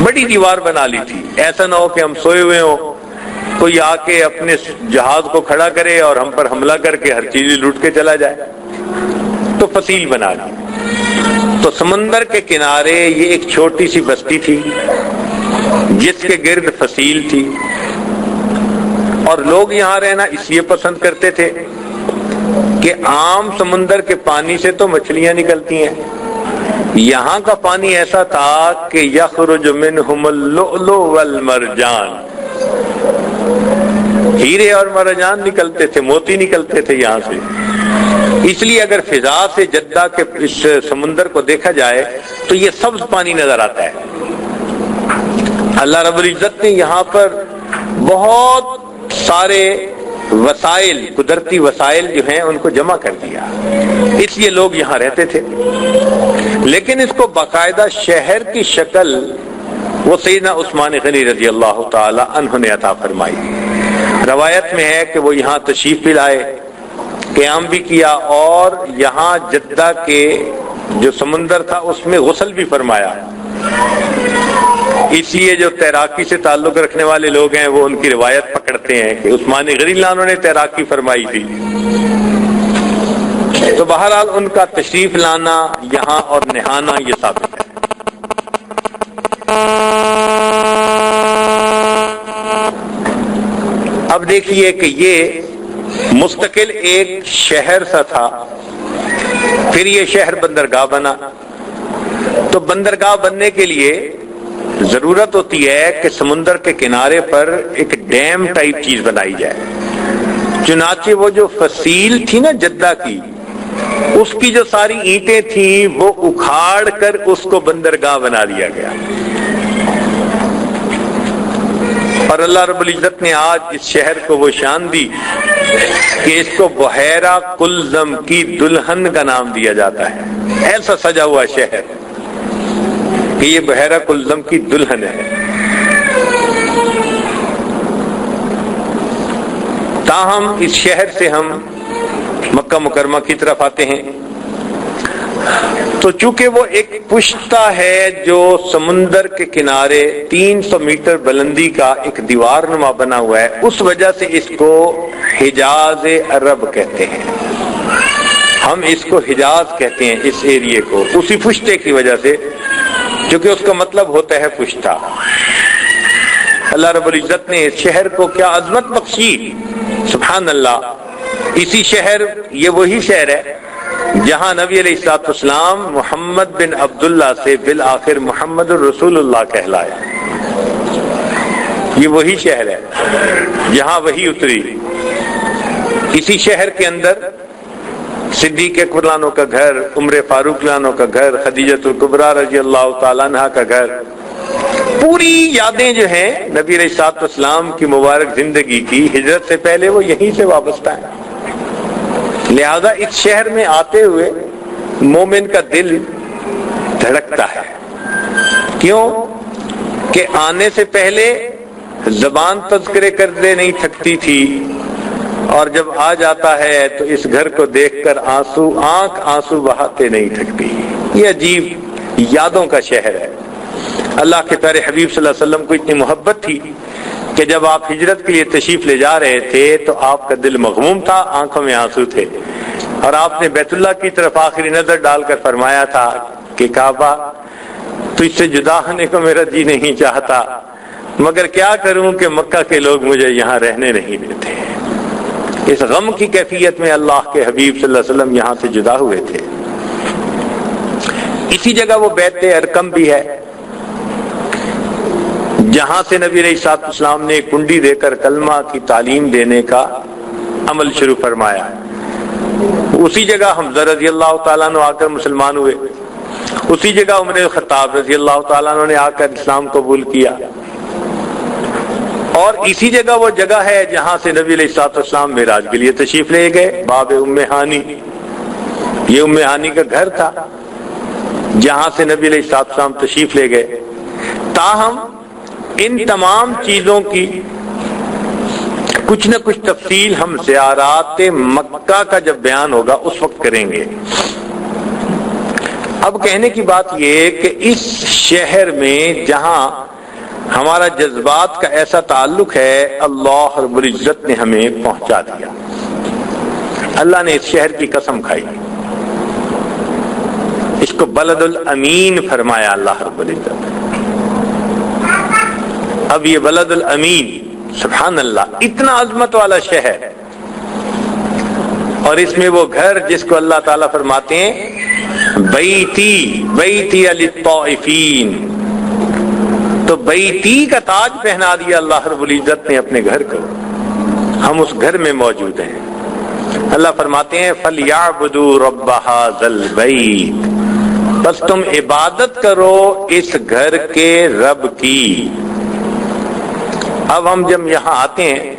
بڑی دیوار بنا لی تھی. ایسا نہ ہو کہ ہم سوئے ہوئے ہوں، کوئی آ کے اپنے جہاز کو کھڑا کرے اور ہم پر حملہ کر کے ہر چیز لوٹ کے چلا جائے. تو فصیل بنا لی. تو سمندر کے کنارے یہ ایک چھوٹی سی بستی تھی جس کے گرد فصیل تھی. اور لوگ یہاں رہنا اس لیے پسند کرتے تھے کہ عام سمندر کے پانی سے تو مچھلیاں نکلتی ہیں یہاں کا پانی ایسا تھا کہ یخرج منہم اللؤلؤ والمرجان، ہیرے اور مرجان نکلتے تھے، موتی نکلتے تھے یہاں سے. اس لیے اگر فضا سے جدہ کے اس سمندر کو دیکھا جائے تو یہ سبز پانی نظر آتا ہے. اللہ رب العزت نے یہاں پر بہت سارے وسائل، قدرتی وسائل جو ہیں ان کو جمع کر دیا، اس لیے لوگ یہاں رہتے تھے. لیکن اس کو باقاعدہ شہر کی شکل وہ سیدنا عثمان غنی رضی اللہ تعالی عنہ نے عطا فرمائی. روایت میں ہے کہ وہ یہاں تشریف بھی لائے، قیام بھی کیا، اور یہاں جدہ کے جو سمندر تھا اس میں غسل بھی فرمایا. اس لیے جو تیراکی سے تعلق رکھنے والے لوگ ہیں وہ ان کی روایت پکڑتے ہیں کہ عثمان غنی اللہ عنہ نے تیراکی فرمائی تھی. تو بہرحال ان کا تشریف لانا یہاں اور نہانا یہ ثابت ہے. اب دیکھیے کہ یہ مستقل ایک شہر سا تھا، پھر یہ شہر بندرگاہ بنا. تو بندرگاہ بننے کے لیے ضرورت ہوتی ہے کہ سمندر کے کنارے پر ایک ڈیم ٹائپ چیز بنائی جائے. چنانچہ وہ جو فصیل تھی نا جدہ کی، اس کی جو ساری اینٹیں تھیں وہ اکھاڑ کر اس کو بندرگاہ بنا دیا گیا. اور اللہ رب العزت نے آج اس شہر کو وہ شان دی کہ اس کو بحیرہ کلزم کی دلہن کا نام دیا جاتا ہے. ایسا سجا ہوا شہر کہ یہ بحیرہ کلزم کی دلہن ہے. تاہم اس شہر سے ہم مکہ مکرمہ کی طرف آتے ہیں تو چونکہ وہ ایک پشتہ ہے جو سمندر کے کنارے 300 میٹر بلندی کا ایک دیوار نما بنا ہوا ہے، اس وجہ سے اس کو حجاز عرب کہتے ہیں. ہم اس کو حجاز کہتے ہیں اس ایریے کو، اسی پشتے کی وجہ سے، کیونکہ اس کا مطلب ہوتا ہے پشتہ. اللہ رب العزت نے اس شہر کو کیا عظمت بخشی، سبحان اللہ. اسی شہر، یہ وہی شہر ہے جہاں نبی علیہ الصلوۃ والسلام محمد بن عبداللہ سے بالآخر محمد الرسول اللہ کہلائے. یہ وہی شہر ہے جہاں وحی اتری. اسی شہر کے اندر صدیق اکبر عنہ کا گھر، عمر فاروق عنہ کا گھر، خدیجۃ الکبریٰ رضی اللہ تعالیٰ عنہا کا گھر، پوری یادیں جو ہیں نبی علیہ الصلوۃ والسلام کی مبارک زندگی کی ہجرت سے پہلے وہ یہیں سے وابستہ ہیں. لہذا اس شہر میں آتے ہوئے مومن کا دل دھڑکتا ہے. کیوں کہ آنے سے پہلے زبان تذکرے کرنے نہیں تھکتی تھی، اور جب آ جاتا ہے تو اس گھر کو دیکھ کر آنسو بہاتے نہیں تھکتی. یہ عجیب یادوں کا شہر ہے. اللہ کے پیارے حبیب صلی اللہ علیہ وسلم کو اتنی محبت تھی کہ جب آپ ہجرت کے لیے تشریف لے جا رہے تھے تو آپ کا دل مغموم تھا، آنکھوں میں آنسو تھے، اور آپ نے بیت اللہ کی طرف آخری نظر ڈال کر فرمایا تھا کہ کعبہ، تجھ سے جدا ہونے کو میرا جی نہیں چاہتا، مگر کیا کروں کہ مکہ کے لوگ مجھے یہاں رہنے نہیں دیتے. اس غم کی کیفیت میں اللہ کے حبیب صلی اللہ علیہ وسلم یہاں سے جدا ہوئے تھے. اسی جگہ وہ بیت ارقم بھی ہے جہاں سے نبی علیہ الصلوۃ والسلام نے کنڈی دے کر کلمہ کی تعلیم دینے کا عمل شروع فرمایا. اسی جگہ حمزہ رضی اللہ تعالیٰ عنہ آ کر مسلمان ہوئے. اسی جگہ عمر الخطاب رضی اللہ تعالیٰ عنہ نے آ کر اسلام قبول کیا. اور اسی جگہ وہ جگہ ہے جہاں سے نبی علیہ الصلوۃ والسلام معراج کے لیے تشریف لے گئے، باب ام ہانی. یہ ام ہانی کا گھر تھا جہاں سے نبی علیہ الصلوۃ والسلام تشریف لے گئے. تاہم ان تمام چیزوں کی کچھ نہ کچھ تفصیل ہم زیارات مکہ کا جب بیان ہوگا اس وقت کریں گے. اب کہنے کی بات یہ کہ اس شہر میں جہاں ہمارا جذبات کا ایسا تعلق ہے، اللہ رب العزت نے ہمیں پہنچا دیا. اللہ نے اس شہر کی قسم کھائی، اس کو بلد الامین فرمایا اللہ رب العزت. اب یہ بلد الامین، سبحان اللہ، اتنا عظمت والا شہر، اور اس میں وہ گھر جس کو اللہ تعالیٰ فرماتے ہیں بیتی للطائفین، تو بیتی کا تاج پہنا دیا اللہ رب العزت نے اپنے گھر کو، ہم اس گھر میں موجود ہیں۔ اللہ فرماتے ہیں فَلْيَعْبُدُوا رَبَّ هَذَا الْبَيْتِ، بس تم عبادت کرو اس گھر کے رب کی۔ اب ہم جب یہاں آتے ہیں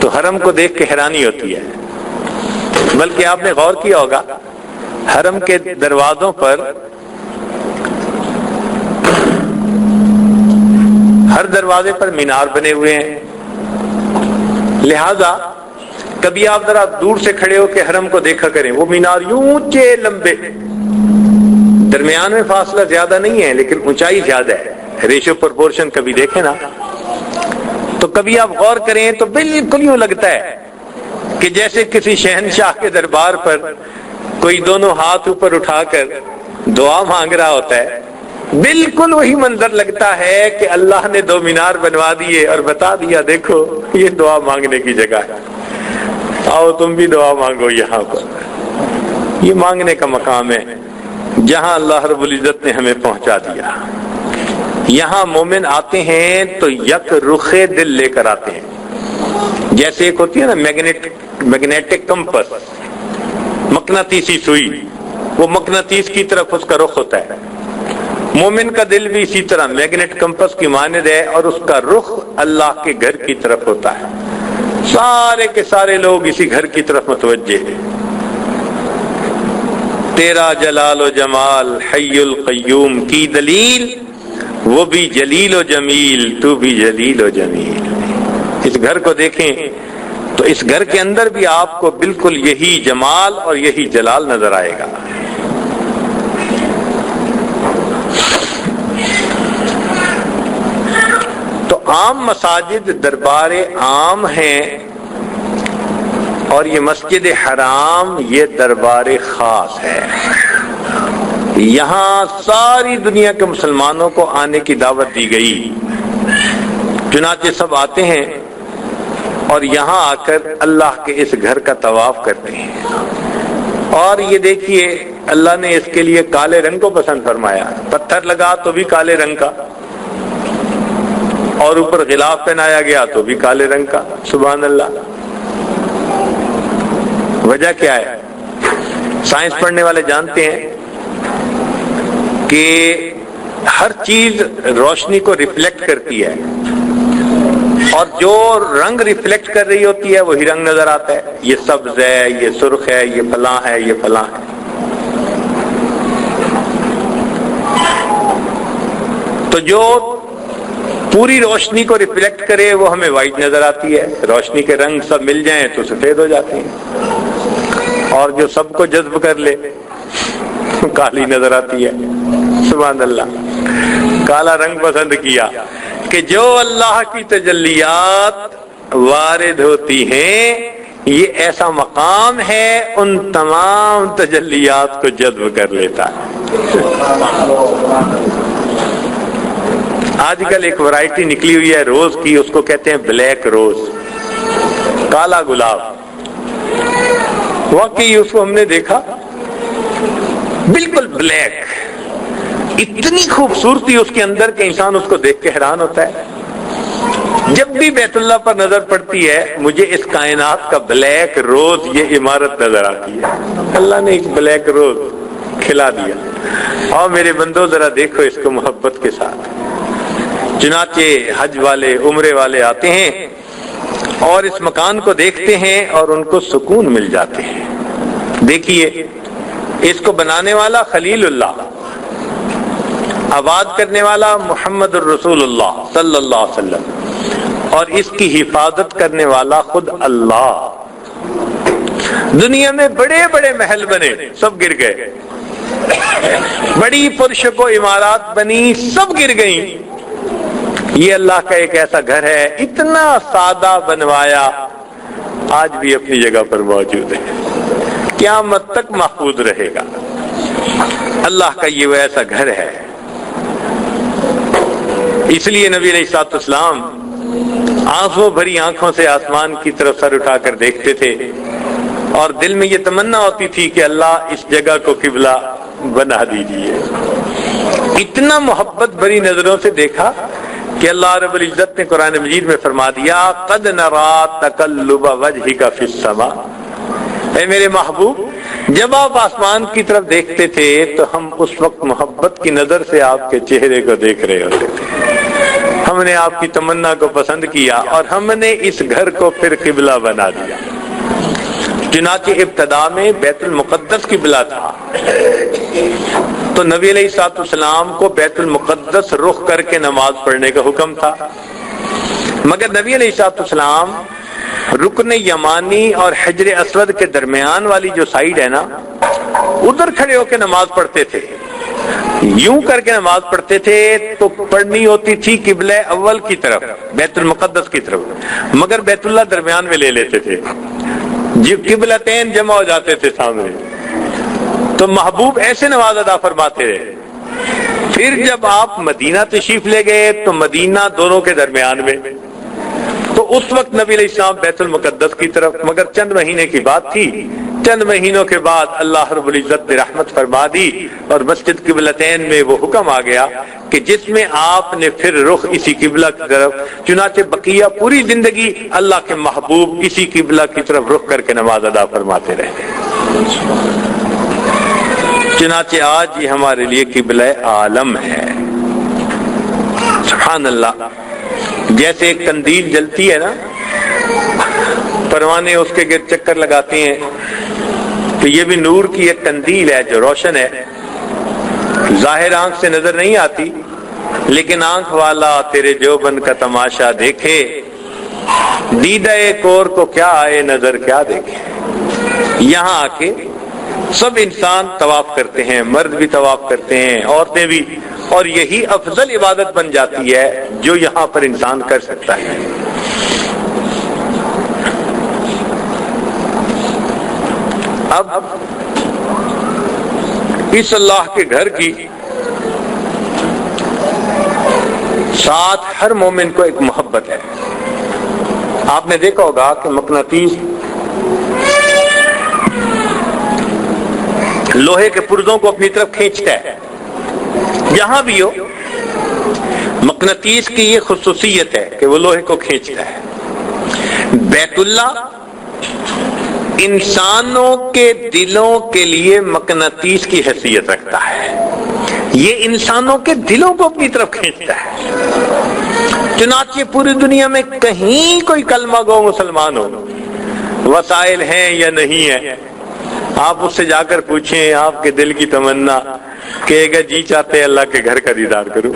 تو حرم کو دیکھ کے حیرانی ہوتی ہے، بلکہ آپ نے غور کیا ہوگا حرم کے دروازوں پر ہر دروازے پر مینار بنے ہوئے ہیں، لہذا کبھی آپ ذرا دور سے کھڑے ہو کے حرم کو دیکھا کریں، وہ مینار یوں اونچے لمبے، درمیان میں فاصلہ زیادہ نہیں ہے لیکن اونچائی زیادہ ہے، ریشو پرپورشن کبھی دیکھیں نا، تو کبھی آپ غور کریں تو بالکل یوں لگتا ہے کہ جیسے کسی شہنشاہ کے دربار پر کوئی دونوں ہاتھ اوپر اٹھا کر دعا مانگ رہا ہوتا ہے، بالکل وہی منظر لگتا ہے کہ اللہ نے دو مینار بنوا دیے اور بتا دیا دیکھو یہ دعا مانگنے کی جگہ ہے، آؤ تم بھی دعا مانگو یہاں پر۔ یہ مانگنے کا مقام ہے جہاں اللہ رب العزت نے ہمیں پہنچا دیا۔ یہاں مومن آتے ہیں تو یک رخ دل لے کر آتے ہیں، جیسے ایک ہوتی ہے نا میگنیٹک کمپس، مقناطیسی سوئی، وہ مقناطیس کی طرف اس کا رخ ہوتا ہے، مومن کا دل بھی اسی طرح میگنیٹ کمپس کی مانند ہے اور اس کا رخ اللہ کے گھر کی طرف ہوتا ہے، سارے کے سارے لوگ اسی گھر کی طرف متوجہ ہیں۔ تیرا جلال و جمال حی القیوم کی دلیل، وہ بھی جلیل و جمیل، تو بھی جلیل و جمیل۔ اس گھر کو دیکھیں تو اس گھر کے اندر بھی آپ کو بالکل یہی جمال اور یہی جلال نظر آئے گا۔ تو عام مساجد دربار عام ہیں اور یہ مسجد حرام یہ دربار خاص ہے، یہاں ساری دنیا کے مسلمانوں کو آنے کی دعوت دی گئی، چنانچہ سب آتے ہیں اور یہاں آ کر اللہ کے اس گھر کا طواف کرتے ہیں۔ اور یہ دیکھیے اللہ نے اس کے لیے کالے رنگ کو پسند فرمایا، پتھر لگا تو بھی کالے رنگ کا، اور اوپر غلاف پہنایا گیا تو بھی کالے رنگ کا، سبحان اللہ۔ وجہ کیا ہے؟ سائنس پڑھنے والے جانتے ہیں کہ ہر چیز روشنی کو ریفلیکٹ کرتی ہے، اور جو رنگ ریفلیکٹ کر رہی ہوتی ہے وہی رنگ نظر آتا ہے، یہ سبز ہے، یہ سرخ ہے، یہ فلاں ہے، یہ فلاں ہے۔ تو جو پوری روشنی کو ریفلیکٹ کرے وہ ہمیں وائٹ نظر آتی ہے، روشنی کے رنگ سب مل جائیں تو سفید ہو جاتے ہیں، اور جو سب کو جذب کر لے کالی نظر آتی ہے، سبحان اللہ۔ کالا رنگ پسند کیا کہ جو اللہ کی تجلیات وارد ہوتی ہیں یہ ایسا مقام ہے ان تمام تجلیات کو جذب کر لیتا ہے۔ آج کل ایک ورائٹی نکلی ہوئی ہے روز کی، اس کو کہتے ہیں بلیک روز، کالا گلاب۔ واقعی اس کو ہم نے دیکھا بالکل بلیک، اتنی خوبصورتی اس کے اندر کہ انسان اس کو دیکھ کے حیران ہوتا ہے۔ جب بھی بیت اللہ پر نظر پڑتی ہے مجھے اس کائنات کا بلیک روز یہ عمارت نظر آتی ہے، اللہ نے ایک بلیک روز کھلا دیا۔ اور میرے بندو ذرا دیکھو اس کو محبت کے ساتھ۔ چنانچہ حج والے عمرے والے آتے ہیں اور اس مکان کو دیکھتے ہیں اور ان کو سکون مل جاتے ہیں۔ دیکھیے اس کو بنانے والا خلیل اللہ، آباد کرنے والا محمد الرسول اللہ صلی اللہ علیہ وسلم، اور اس کی حفاظت کرنے والا خود اللہ۔ دنیا میں بڑے بڑے محل بنے سب گر گئے، بڑی پرشکو عمارات بنی سب گر گئیں، یہ اللہ کا ایک ایسا گھر ہے اتنا سادہ بنوایا آج بھی اپنی جگہ پر موجود ہے، قیامت تک محفوظ رہے گا۔ اللہ کا یہ وہ ایسا گھر ہے، اس لیے نبی علیہ الصلوۃ والسلام آنسو بھری آنکھوں سے آسمان کی طرف سر اٹھا کر دیکھتے تھے اور دل میں یہ تمنا ہوتی تھی کہ اللہ اس جگہ کو قبلہ بنا دیجیے. اتنا محبت بری نظروں سے دیکھا کہ اللہ رب العزت نے قرآن مجید میں فرما دیا قد نرا تقلب وجهک فی السماء. اے میرے محبوب، جب آپ آسمان کی طرف دیکھتے تھے تو ہم اس وقت محبت کی نظر سے آپ کے چہرے کو دیکھ رہے ہوتے تھے. ہم نے آپ کی تمنا کو پسند کیا اور ہم نے اس گھر کو پھر قبلہ بنا دیا. چنانچہ ابتدا میں بیت المقدس قبلہ تھا تو نبی علیہ الصلوۃ والسلام کو بیت المقدس رخ کر کے نماز پڑھنے کا حکم تھا، مگر نبی علیہ الصلوۃ والسلام رکن یمانی اور حجر اسود کے درمیان والی جو سائیڈ ہے نا، ادھر کھڑے ہو کے نماز پڑھتے تھے. یوں کر کے نماز پڑھتے تھے تو پڑھنی ہوتی تھی قبلہ اول کی طرف، بیت المقدس کی طرف، مگر بیت اللہ درمیان میں لے لیتے تھے. جب قبلتین جمع ہو جاتے تھے سامنے تو محبوب ایسے نماز ادا فرماتے رہے. پھر جب آپ مدینہ تشریف لے گئے تو مدینہ دونوں کے درمیان میں، تو اس وقت نبی علیہ السلام بیت المقدس کی طرف، مگر چند مہینے کی بات تھی. چند مہینوں کے بعد اللہ رب العزت نے رحمت فرما دی اور مسجد قبلتین میں وہ حکم آ گیا کہ جس میں آپ نے پھر رخ اسی قبلہ کی طرف. چنانچہ بقیہ پوری زندگی اللہ کے محبوب اسی قبلہ کی طرف رخ کر کے نماز ادا فرماتے رہے. چنانچہ آج یہ ہمارے لیے قبلہ عالم ہے. سبحان اللہ. جیسے ایک قندیل جلتی ہے نا، پروانے اس کے گرد چکر لگاتے ہیں، تو یہ بھی نور کی ایک قندیل ہے جو روشن ہے. ظاہر آنکھ سے نظر نہیں آتی، لیکن آنکھ والا تیرے جوبن کا تماشا دیکھے، دیدہ کور کو کیا آئے نظر کیا دیکھے. یہاں آ کے سب انسان طواف کرتے ہیں، مرد بھی طواف کرتے ہیں، عورتیں بھی، اور یہی افضل عبادت بن جاتی ہے جو یہاں پر انسان کر سکتا ہے. اب اس اللہ کے گھر کی ساتھ ہر مومن کو ایک محبت ہے. آپ نے دیکھا ہوگا کہ مقناطیس لوہے کے پرزوں کو اپنی طرف کھینچتا ہے. جہاں بھی ہو مقناطیس کی یہ خصوصیت ہے کہ وہ لوہے کو کھینچتا ہے. بیت اللہ انسانوں کے دلوں کے لیے مقناطیس کی حیثیت رکھتا ہے. یہ انسانوں کے دلوں کو اپنی طرف کھینچتا ہے. چنانچہ پوری دنیا میں کہیں کوئی کلمہ گو مسلمان ہو، وسائل ہیں یا نہیں ہیں، آپ اس سے جا کر پوچھیں آپ کے دل کی تمنا، کہے گا جی چاہتے اللہ کے گھر کا دیدار کروں.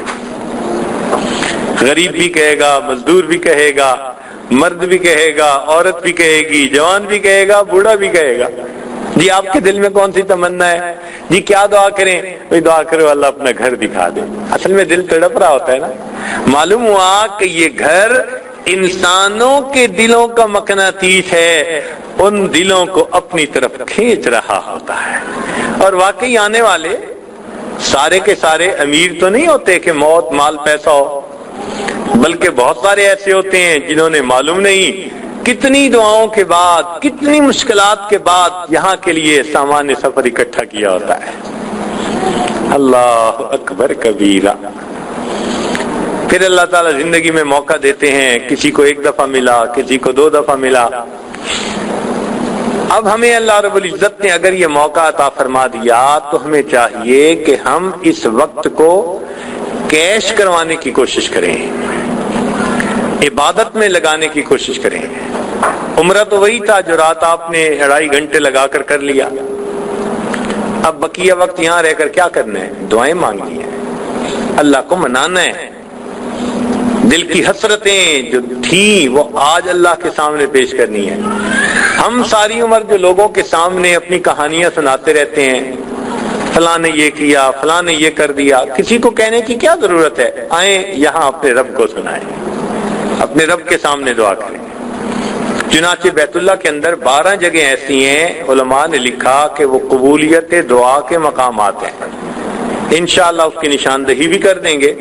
غریب بھی کہے گا، مزدور بھی کہے گا، مرد بھی کہے گا، عورت بھی کہے گی، جوان بھی کہے گا، بوڑھا بھی کہے گا. جی آپ کے دل میں کون سی تمنا ہے؟ جی کیا دعا کریں؟ وہی دعا کرو اللہ اپنا گھر دکھا دے. اصل میں دل تڑپ رہا ہوتا ہے نا. معلوم ہوا کہ یہ گھر انسانوں کے دلوں کا مقناطیس ہے، ان دلوں کو اپنی طرف کھینچ رہا ہوتا ہے. اور واقعی آنے والے سارے کے سارے امیر تو نہیں ہوتے کہ موت مال پیسہ ہو، بلکہ بہت سارے ایسے ہوتے ہیں جنہوں نے معلوم نہیں کتنی دعاؤں کے بعد، کتنی مشکلات کے بعد یہاں کے لیے سامان سفر اکٹھا کیا ہوتا ہے. اللہ اکبر کبیرہ. پھر اللہ تعالیٰ زندگی میں موقع دیتے ہیں، کسی کو 1 دفعہ ملا، کسی کو 2 دفعہ ملا. اب ہمیں اللہ رب العزت نے اگر یہ موقع عطا فرما دیا تو ہمیں چاہیے کہ ہم اس وقت کو کیش کروانے کی کوشش کریں، عبادت میں لگانے کی کوشش کریں. عمرہ تو وہی تھا جو رات آپ نے 2.5 گھنٹے لگا کر لیا. اب بقیہ وقت یہاں رہ کر کیا کرنا ہے؟ دعائیں مانگنی ہیں، اللہ کو منانا ہے. دل کی حسرتیں جو تھیں وہ آج اللہ کے سامنے پیش کرنی ہے. ہم ساری عمر جو لوگوں کے سامنے اپنی کہانیاں سناتے رہتے ہیں، فلاں نے یہ کیا، فلاں نے یہ کر دیا، کسی کو کہنے کی کیا ضرورت ہے؟ آئیں یہاں اپنے رب کو سنائیں، اپنے رب کے سامنے دعا کریں. چنانچہ بیت اللہ کے اندر 12 جگہیں ایسی ہیں، علماء نے لکھا کہ وہ قبولیت دعا کے مقامات ہیں. انشاءاللہ اس کی نشاندہی بھی کر دیں گے.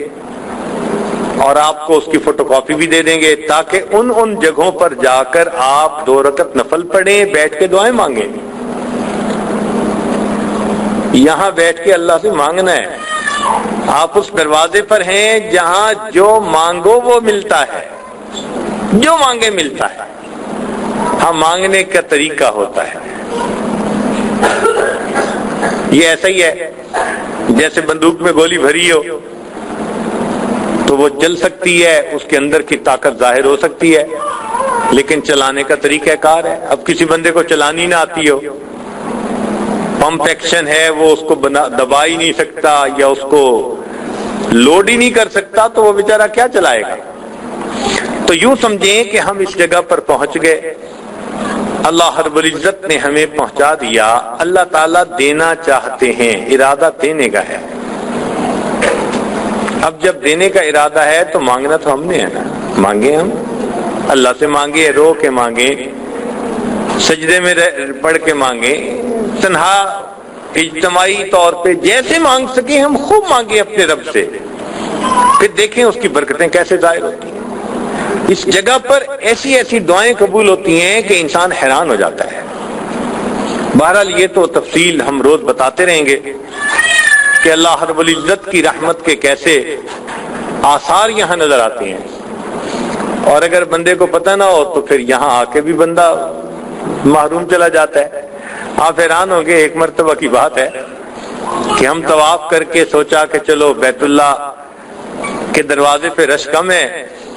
اور آپ کو اس کی فوٹو کاپی بھی دے دیں گے تاکہ ان جگہوں پر جا کر آپ 2 رکعت نفل پڑھیں، بیٹھ کے دعائیں مانگیں۔ یہاں بیٹھ کے اللہ سے مانگنا ہے۔ آپ اس دروازے پر ہیں جہاں جو مانگو وہ ملتا ہے، جو مانگے ملتا ہے۔ ہاں، مانگنے کا طریقہ ہوتا ہے۔ یہ ایسا ہی ہے جیسے بندوق میں گولی بھری ہو تو وہ چل سکتی ہے، اس کے اندر کی طاقت ظاہر ہو سکتی ہے، لیکن چلانے کا طریقہ کار ہے۔ اب کسی بندے کو چلانی نہ آتی ہو، پمپ ایکشن ہے، وہ اس کو دبا ہی نہیں سکتا یا اس کو لوڈ ہی نہیں کر سکتا، تو وہ بیچارہ کیا چلائے گا؟ تو یوں سمجھیں کہ ہم اس جگہ پر پہنچ گئے، اللہ رب العزت نے ہمیں پہنچا دیا۔ اللہ تعالیٰ دینا چاہتے ہیں، ارادہ دینے کا ہے۔ اب جب دینے کا ارادہ ہے تو مانگنا تو ہم نے ہے نا، مانگے ہم، اللہ سے مانگے، رو کے مانگے، سجدے میں پڑھ کے مانگے، تنہا اجتماعی طور پہ جیسے مانگ سکیں ہم خوب مانگے اپنے رب سے، پھر دیکھیں اس کی برکتیں کیسے ظاہر ہوتی ہیں۔ اس جگہ پر ایسی ایسی دعائیں قبول ہوتی ہیں کہ انسان حیران ہو جاتا ہے۔ بہرحال یہ تو تفصیل ہم روز بتاتے رہیں گے کہ اللہ رب العزت کی رحمت کے کیسے آثار یہاں نظر آتے ہیں، اور اگر بندے کو پتہ نہ ہو تو پھر یہاں آ کے بھی بندہ محروم چلا جاتا ہے۔ آپ حیران ہوں گے، ایک مرتبہ کی بات ہے کہ ہم طواف کر کے سوچا کہ چلو بیت اللہ کے دروازے پہ رش کم ہے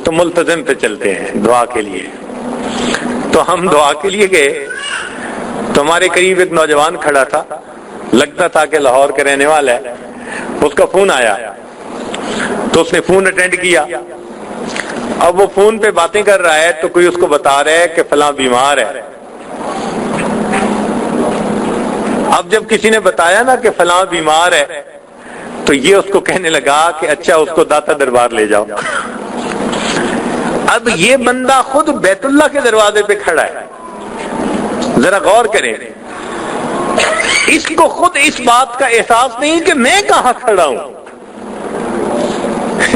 تو ملتزم پہ چلتے ہیں دعا کے لیے۔ تو ہم دعا کے لیے گئے تو ہمارے قریب ایک نوجوان کھڑا تھا، لگتا تھا کہ لاہور کا رہنے والا ہے۔ اس کا فون آیا تو اس نے فون اٹینڈ کیا۔ اب وہ فون پہ باتیں کر رہا ہے تو کوئی اس کو بتا رہا ہے کہ فلاں بیمار ہے۔ اب جب کسی نے بتایا نا کہ فلاں بیمار ہے تو یہ اس کو کہنے لگا کہ اچھا اس کو داتا دربار لے جاؤ۔ اب یہ بندہ خود بیت اللہ کے دروازے پہ کھڑا ہے، ذرا غور کریں، اس کو خود اس بات کا احساس نہیں کہ میں کہاں کھڑا ہوں،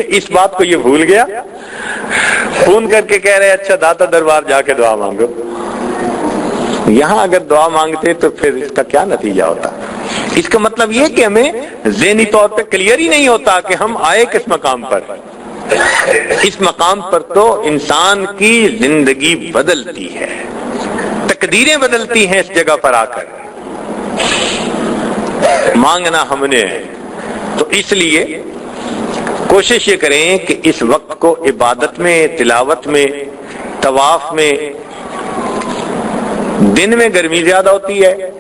اس بات کو یہ بھول گیا، فون کر کے کہہ رہے اچھا داتا دربار جا کے دعا مانگو۔ یہاں اگر دعا مانگتے تو پھر اس کا کیا نتیجہ ہوتا؟ اس کا مطلب یہ کہ ہمیں ذہنی طور پہ کلیئر ہی نہیں ہوتا کہ ہم آئے کس مقام پر۔ اس مقام پر تو انسان کی زندگی بدلتی ہے، تقدیریں بدلتی ہیں اس جگہ پر آ کر۔ مانگنا ہم نے ہے تو اس لیے کوشش یہ کریں کہ اس وقت کو عبادت میں، تلاوت میں، طواف میں۔ دن میں گرمی زیادہ ہوتی ہے،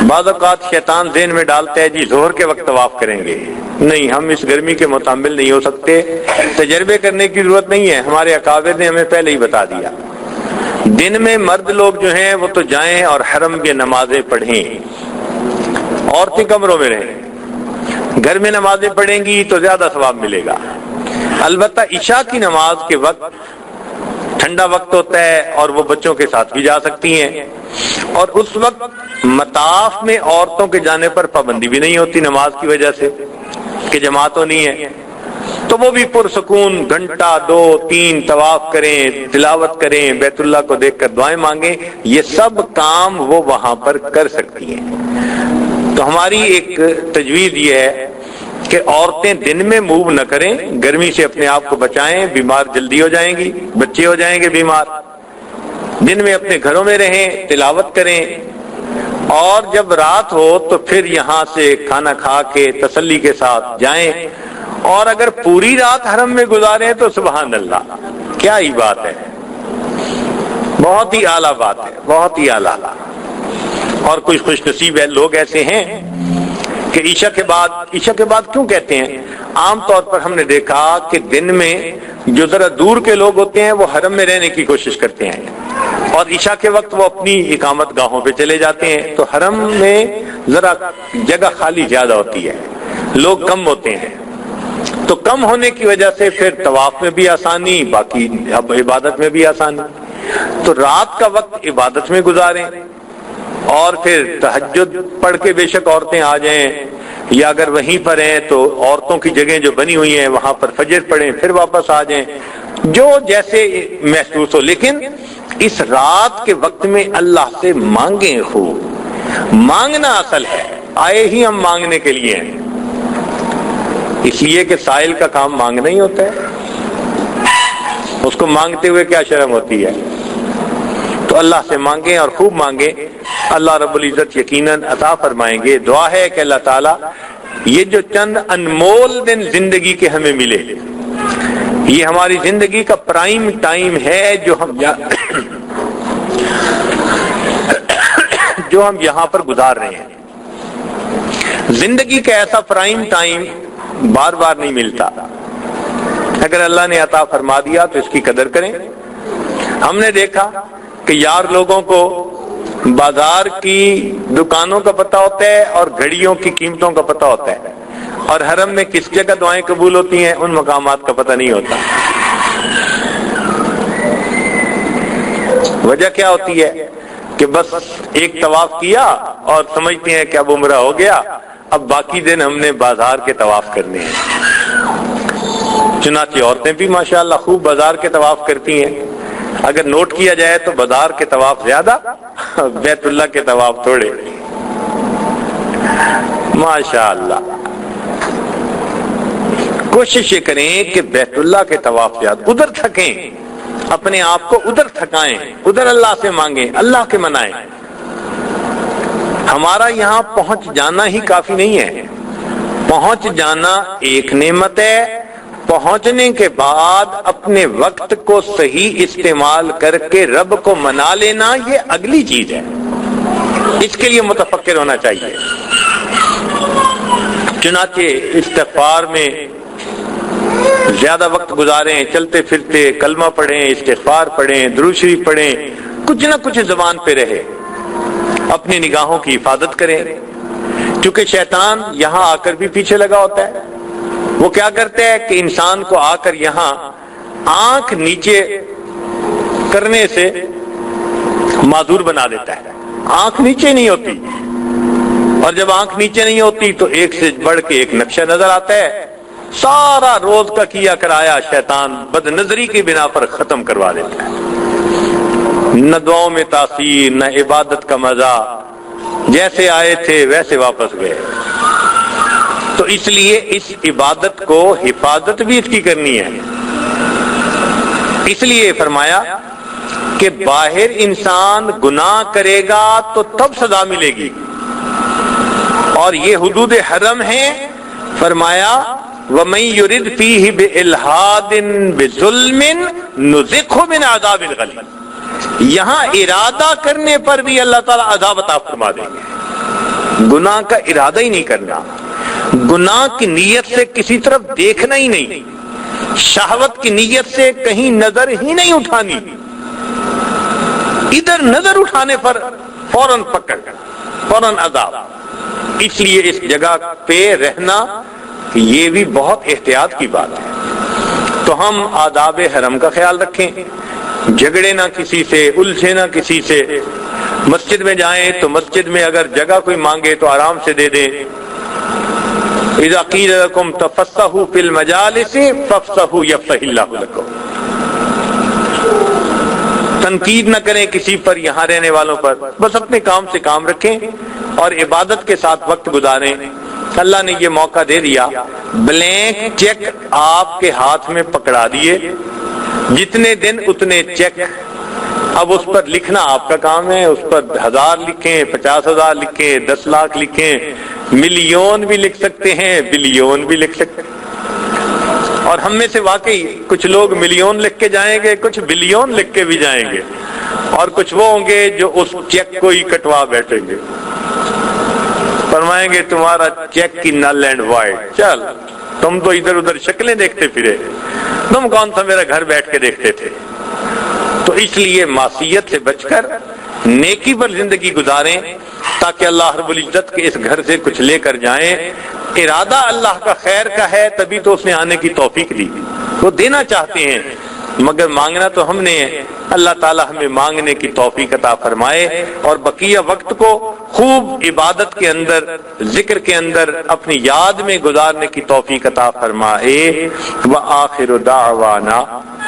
بعض اوقات شیطان ذہن میں ڈالتا ہے جی ظہر کے وقت طواف کریں گے، نہیں، ہم اس گرمی کے متحمل نہیں ہو سکتے، تجربے کرنے کی ضرورت نہیں ہے، ہمارے اکابر نے ہمیں پہلے ہی بتا دیا۔ دن میں مرد لوگ جو ہیں وہ تو جائیں اور حرم کے نمازیں پڑھیں، عورتیں کمروں میں رہیں، گھر میں نمازیں پڑھیں گی تو زیادہ ثواب ملے گا۔ البتہ عشاء کی نماز کے وقت ٹھنڈا وقت ہوتا ہے اور وہ بچوں کے ساتھ بھی جا سکتی ہیں، اور اس وقت مطاف میں عورتوں کے جانے پر پابندی بھی نہیں ہوتی نماز کی وجہ سے کہ جماعت ہونی ہے، تو وہ بھی پرسکون گھنٹہ 2-3 طواف کریں، تلاوت کریں، بیت اللہ کو دیکھ کر دعائیں مانگیں، یہ سب کام وہ وہاں پر کر سکتی ہیں۔ تو ہماری ایک تجویز یہ ہے کہ عورتیں دن میں موو نہ کریں، گرمی سے اپنے آپ کو بچائیں، بیمار جلدی ہو جائیں گی، بچے ہو جائیں گے بیمار۔ دن میں اپنے گھروں میں رہیں، تلاوت کریں، اور جب رات ہو تو پھر یہاں سے کھانا کھا کے تسلی کے ساتھ جائیں، اور اگر پوری رات حرم میں گزاریں تو سبحان اللہ، کیا ہی بات ہے، بہت ہی اعلیٰ بات ہے، بہت ہی اعلیٰ۔ اور کچھ خوش نصیب ہے لوگ ایسے ہیں کہ عشاء کے بعد کیوں کہتے ہیں؟ عام طور پر ہم نے دیکھا کہ دن میں جو ذرا دور کے لوگ ہوتے ہیں وہ حرم میں رہنے کی کوشش کرتے ہیں، اور عشاء کے وقت وہ اپنی اقامت گاہوں پہ چلے جاتے ہیں، تو حرم میں ذرا جگہ خالی زیادہ ہوتی ہے، لوگ کم ہوتے ہیں، تو کم ہونے کی وجہ سے پھر طواف میں بھی آسانی، باقی اب عبادت میں بھی آسانی۔ تو رات کا وقت عبادت میں گزاریں، اور پھر تہجد پڑھ کے بے شک عورتیں آ جائیں، یا اگر وہیں پر ہیں تو عورتوں کی جگہیں جو بنی ہوئی ہیں وہاں پر فجر پڑھیں پھر واپس آ جائیں، جو جیسے محسوس ہو، لیکن اس رات کے وقت میں اللہ سے مانگیں خوب۔ مانگنا اصل ہے، آئے ہی ہم مانگنے کے لیے ہیں، اس لیے کہ سائل کا کام مانگنا ہی ہوتا ہے، اس کو مانگتے ہوئے کیا شرم ہوتی ہے؟ تو اللہ سے مانگیں اور خوب مانگیں، اللہ رب العزت یقیناً عطا فرمائیں گے۔ دعا ہے کہ اللہ تعالیٰ یہ جو چند انمول دن زندگی کے ہمیں ملے، یہ ہماری زندگی کا پرائم ٹائم ہے جو ہم یہاں پر گزار رہے ہیں۔ زندگی کا ایسا پرائم ٹائم بار بار نہیں ملتا، اگر اللہ نے عطا فرما دیا تو اس کی قدر کریں۔ ہم نے دیکھا کہ یار لوگوں کو بازار کی دکانوں کا پتہ ہوتا ہے اور گھڑیوں کی قیمتوں کا پتہ ہوتا ہے، اور حرم میں کس جگہ دعائیں قبول ہوتی ہیں ان مقامات کا پتہ نہیں ہوتا۔ وجہ کیا ہوتی ہے کہ بس ایک طواف کیا اور سمجھتے ہیں کہ اب عمرہ ہو گیا، اب باقی دن ہم نے بازار کے طواف کرنے ہیں۔ چنانچہ عورتیں بھی ماشاءاللہ خوب بازار کے طواف کرتی ہیں، اگر نوٹ کیا جائے تو بازار کے طواف زیادہ، بیت اللہ کے طواف تھوڑے، ماشاءاللہ۔ کوشش یہ کریں کہ بیت اللہ کے طواف زیادہ، ادھر تھکیں، اپنے آپ کو ادھر تھکائیں، ادھر اللہ سے مانگیں، اللہ کے منائیں۔ ہمارا یہاں پہنچ جانا ہی کافی نہیں ہے، پہنچ جانا ایک نعمت ہے، پہنچنے کے بعد اپنے وقت کو صحیح استعمال کر کے رب کو منا لینا یہ اگلی چیز ہے، اس کے لیے متفکر ہونا چاہیے۔ چنانچہ استغفار میں زیادہ وقت گزاریں، چلتے پھرتے کلمہ پڑھیں، استغفار پڑھیں، درود شریف پڑھیں، کچھ نہ کچھ زبان پہ رہے، اپنی نگاہوں کی حفاظت کریں، کیونکہ شیطان یہاں آ کر بھی پیچھے لگا ہوتا ہے۔ وہ کیا کرتا ہے کہ انسان کو آ کر یہاں آنکھ نیچے کرنے سے معذور بنا دیتا ہے، آنکھ نیچے نہیں ہوتی، اور جب آنکھ نیچے نہیں ہوتی تو ایک سے بڑھ کے ایک نقشہ نظر آتا ہے، سارا روز کا کیا کرایا شیطان بد نظری کی بنا پر ختم کروا دیتا ہے۔ نہ دعاؤں میں تاثیر، نہ عبادت کا مزہ، جیسے آئے تھے ویسے واپس گئے۔ تو اس لیے اس عبادت کو حفاظت بھی اس کی کرنی ہے، اس لیے فرمایا کہ باہر انسان گناہ کرے گا تو تب سزا ملے گی، اور یہ حدود حرم ہیں۔ فرمایا وَمَن يُرِدْ فِيهِ بِإِلْحَادٍ بِظُلْمٍ نُذِقْهُ مِنْ عَذَابٍ غَلِيظٍ، یہاں ارادہ کرنے پر بھی اللہ تعالیٰ عذاب عطا فرما دیں گے۔ گناہ کا ارادہ ہی نہیں کرنا، گناہ کی نیت سے کسی طرف دیکھنا ہی نہیں، شہوت کی نیت سے کہیں نظر ہی نہیں اٹھانی، ادھر نظر اٹھانے پر فوراً پکڑ، فوراً عذاب۔ اس لیے اس جگہ پہ رہنا یہ بھی بہت احتیاط کی بات ہے۔ تو ہم آداب حرم کا خیال رکھیں، جھگڑے نہ کسی سے، الجھے نہ کسی سے۔ مسجد میں جائیں تو مسجد میں اگر جگہ کوئی مانگے تو آرام سے دے دیں۔ اذا قیل لکم تفسحوا فی المجالس فافسحوا یفسح اللہ لکم، تنقید نہ کریں کسی پر، یہاں رہنے والوں پر، بس اپنے کام سے کام رکھیں اور عبادت کے ساتھ وقت گزاریں۔ اللہ نے یہ موقع دے دیا، بلینک چیک آپ کے ہاتھ میں پکڑا دیے، جتنے دن اتنے چیک، اب اس پر لکھنا آپ کا کام ہے، اس پر 1000 لکھیں، 50,000 لکھیں، 10 لاکھ لکھیں، ملین بھی لکھ سکتے ہیں، بلین بھی لکھ سکتے ہیں۔ اور ہم میں سے واقعی کچھ لوگ ملین لکھ کے جائیں گے، کچھ بلین لکھ کے بھی جائیں گے، اور کچھ وہ ہوں گے جو اس چیک کو ہی کٹوا بیٹھیں گے، فرمائیں گے تمہارا چیک کی نل اینڈ وائڈ، چل تم تو ادھر ادھر شکلیں دیکھتے پھرے، تم کون سا میرا گھر بیٹھ کے دیکھتے تھے۔ تو اس لیے معصیت سے بچ کر نیکی پر زندگی گزاریں تاکہ اللہ رب العزت کے اس گھر سے کچھ لے کر جائیں۔ ارادہ اللہ کا خیر کا ہے، تبھی تو اس نے آنے کی توفیق دی، وہ دینا چاہتے ہیں، مگر مانگنا تو ہم نے ہے۔ اللہ تعالی ہمیں مانگنے کی توفیق عطا فرمائے اور بقیہ وقت کو خوب عبادت کے اندر، ذکر کے اندر اپنی یاد میں گزارنے کی توفیق عطا فرمائے۔ وآخر دعوانا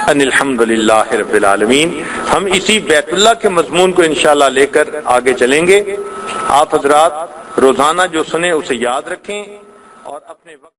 ان الحمد للہ رب العالمین۔ ہم اسی بیت اللہ کے مضمون کو انشاءاللہ لے کر آگے چلیں گے۔ آپ حضرات روزانہ جو سنیں اسے یاد رکھیں اور اپنے وقت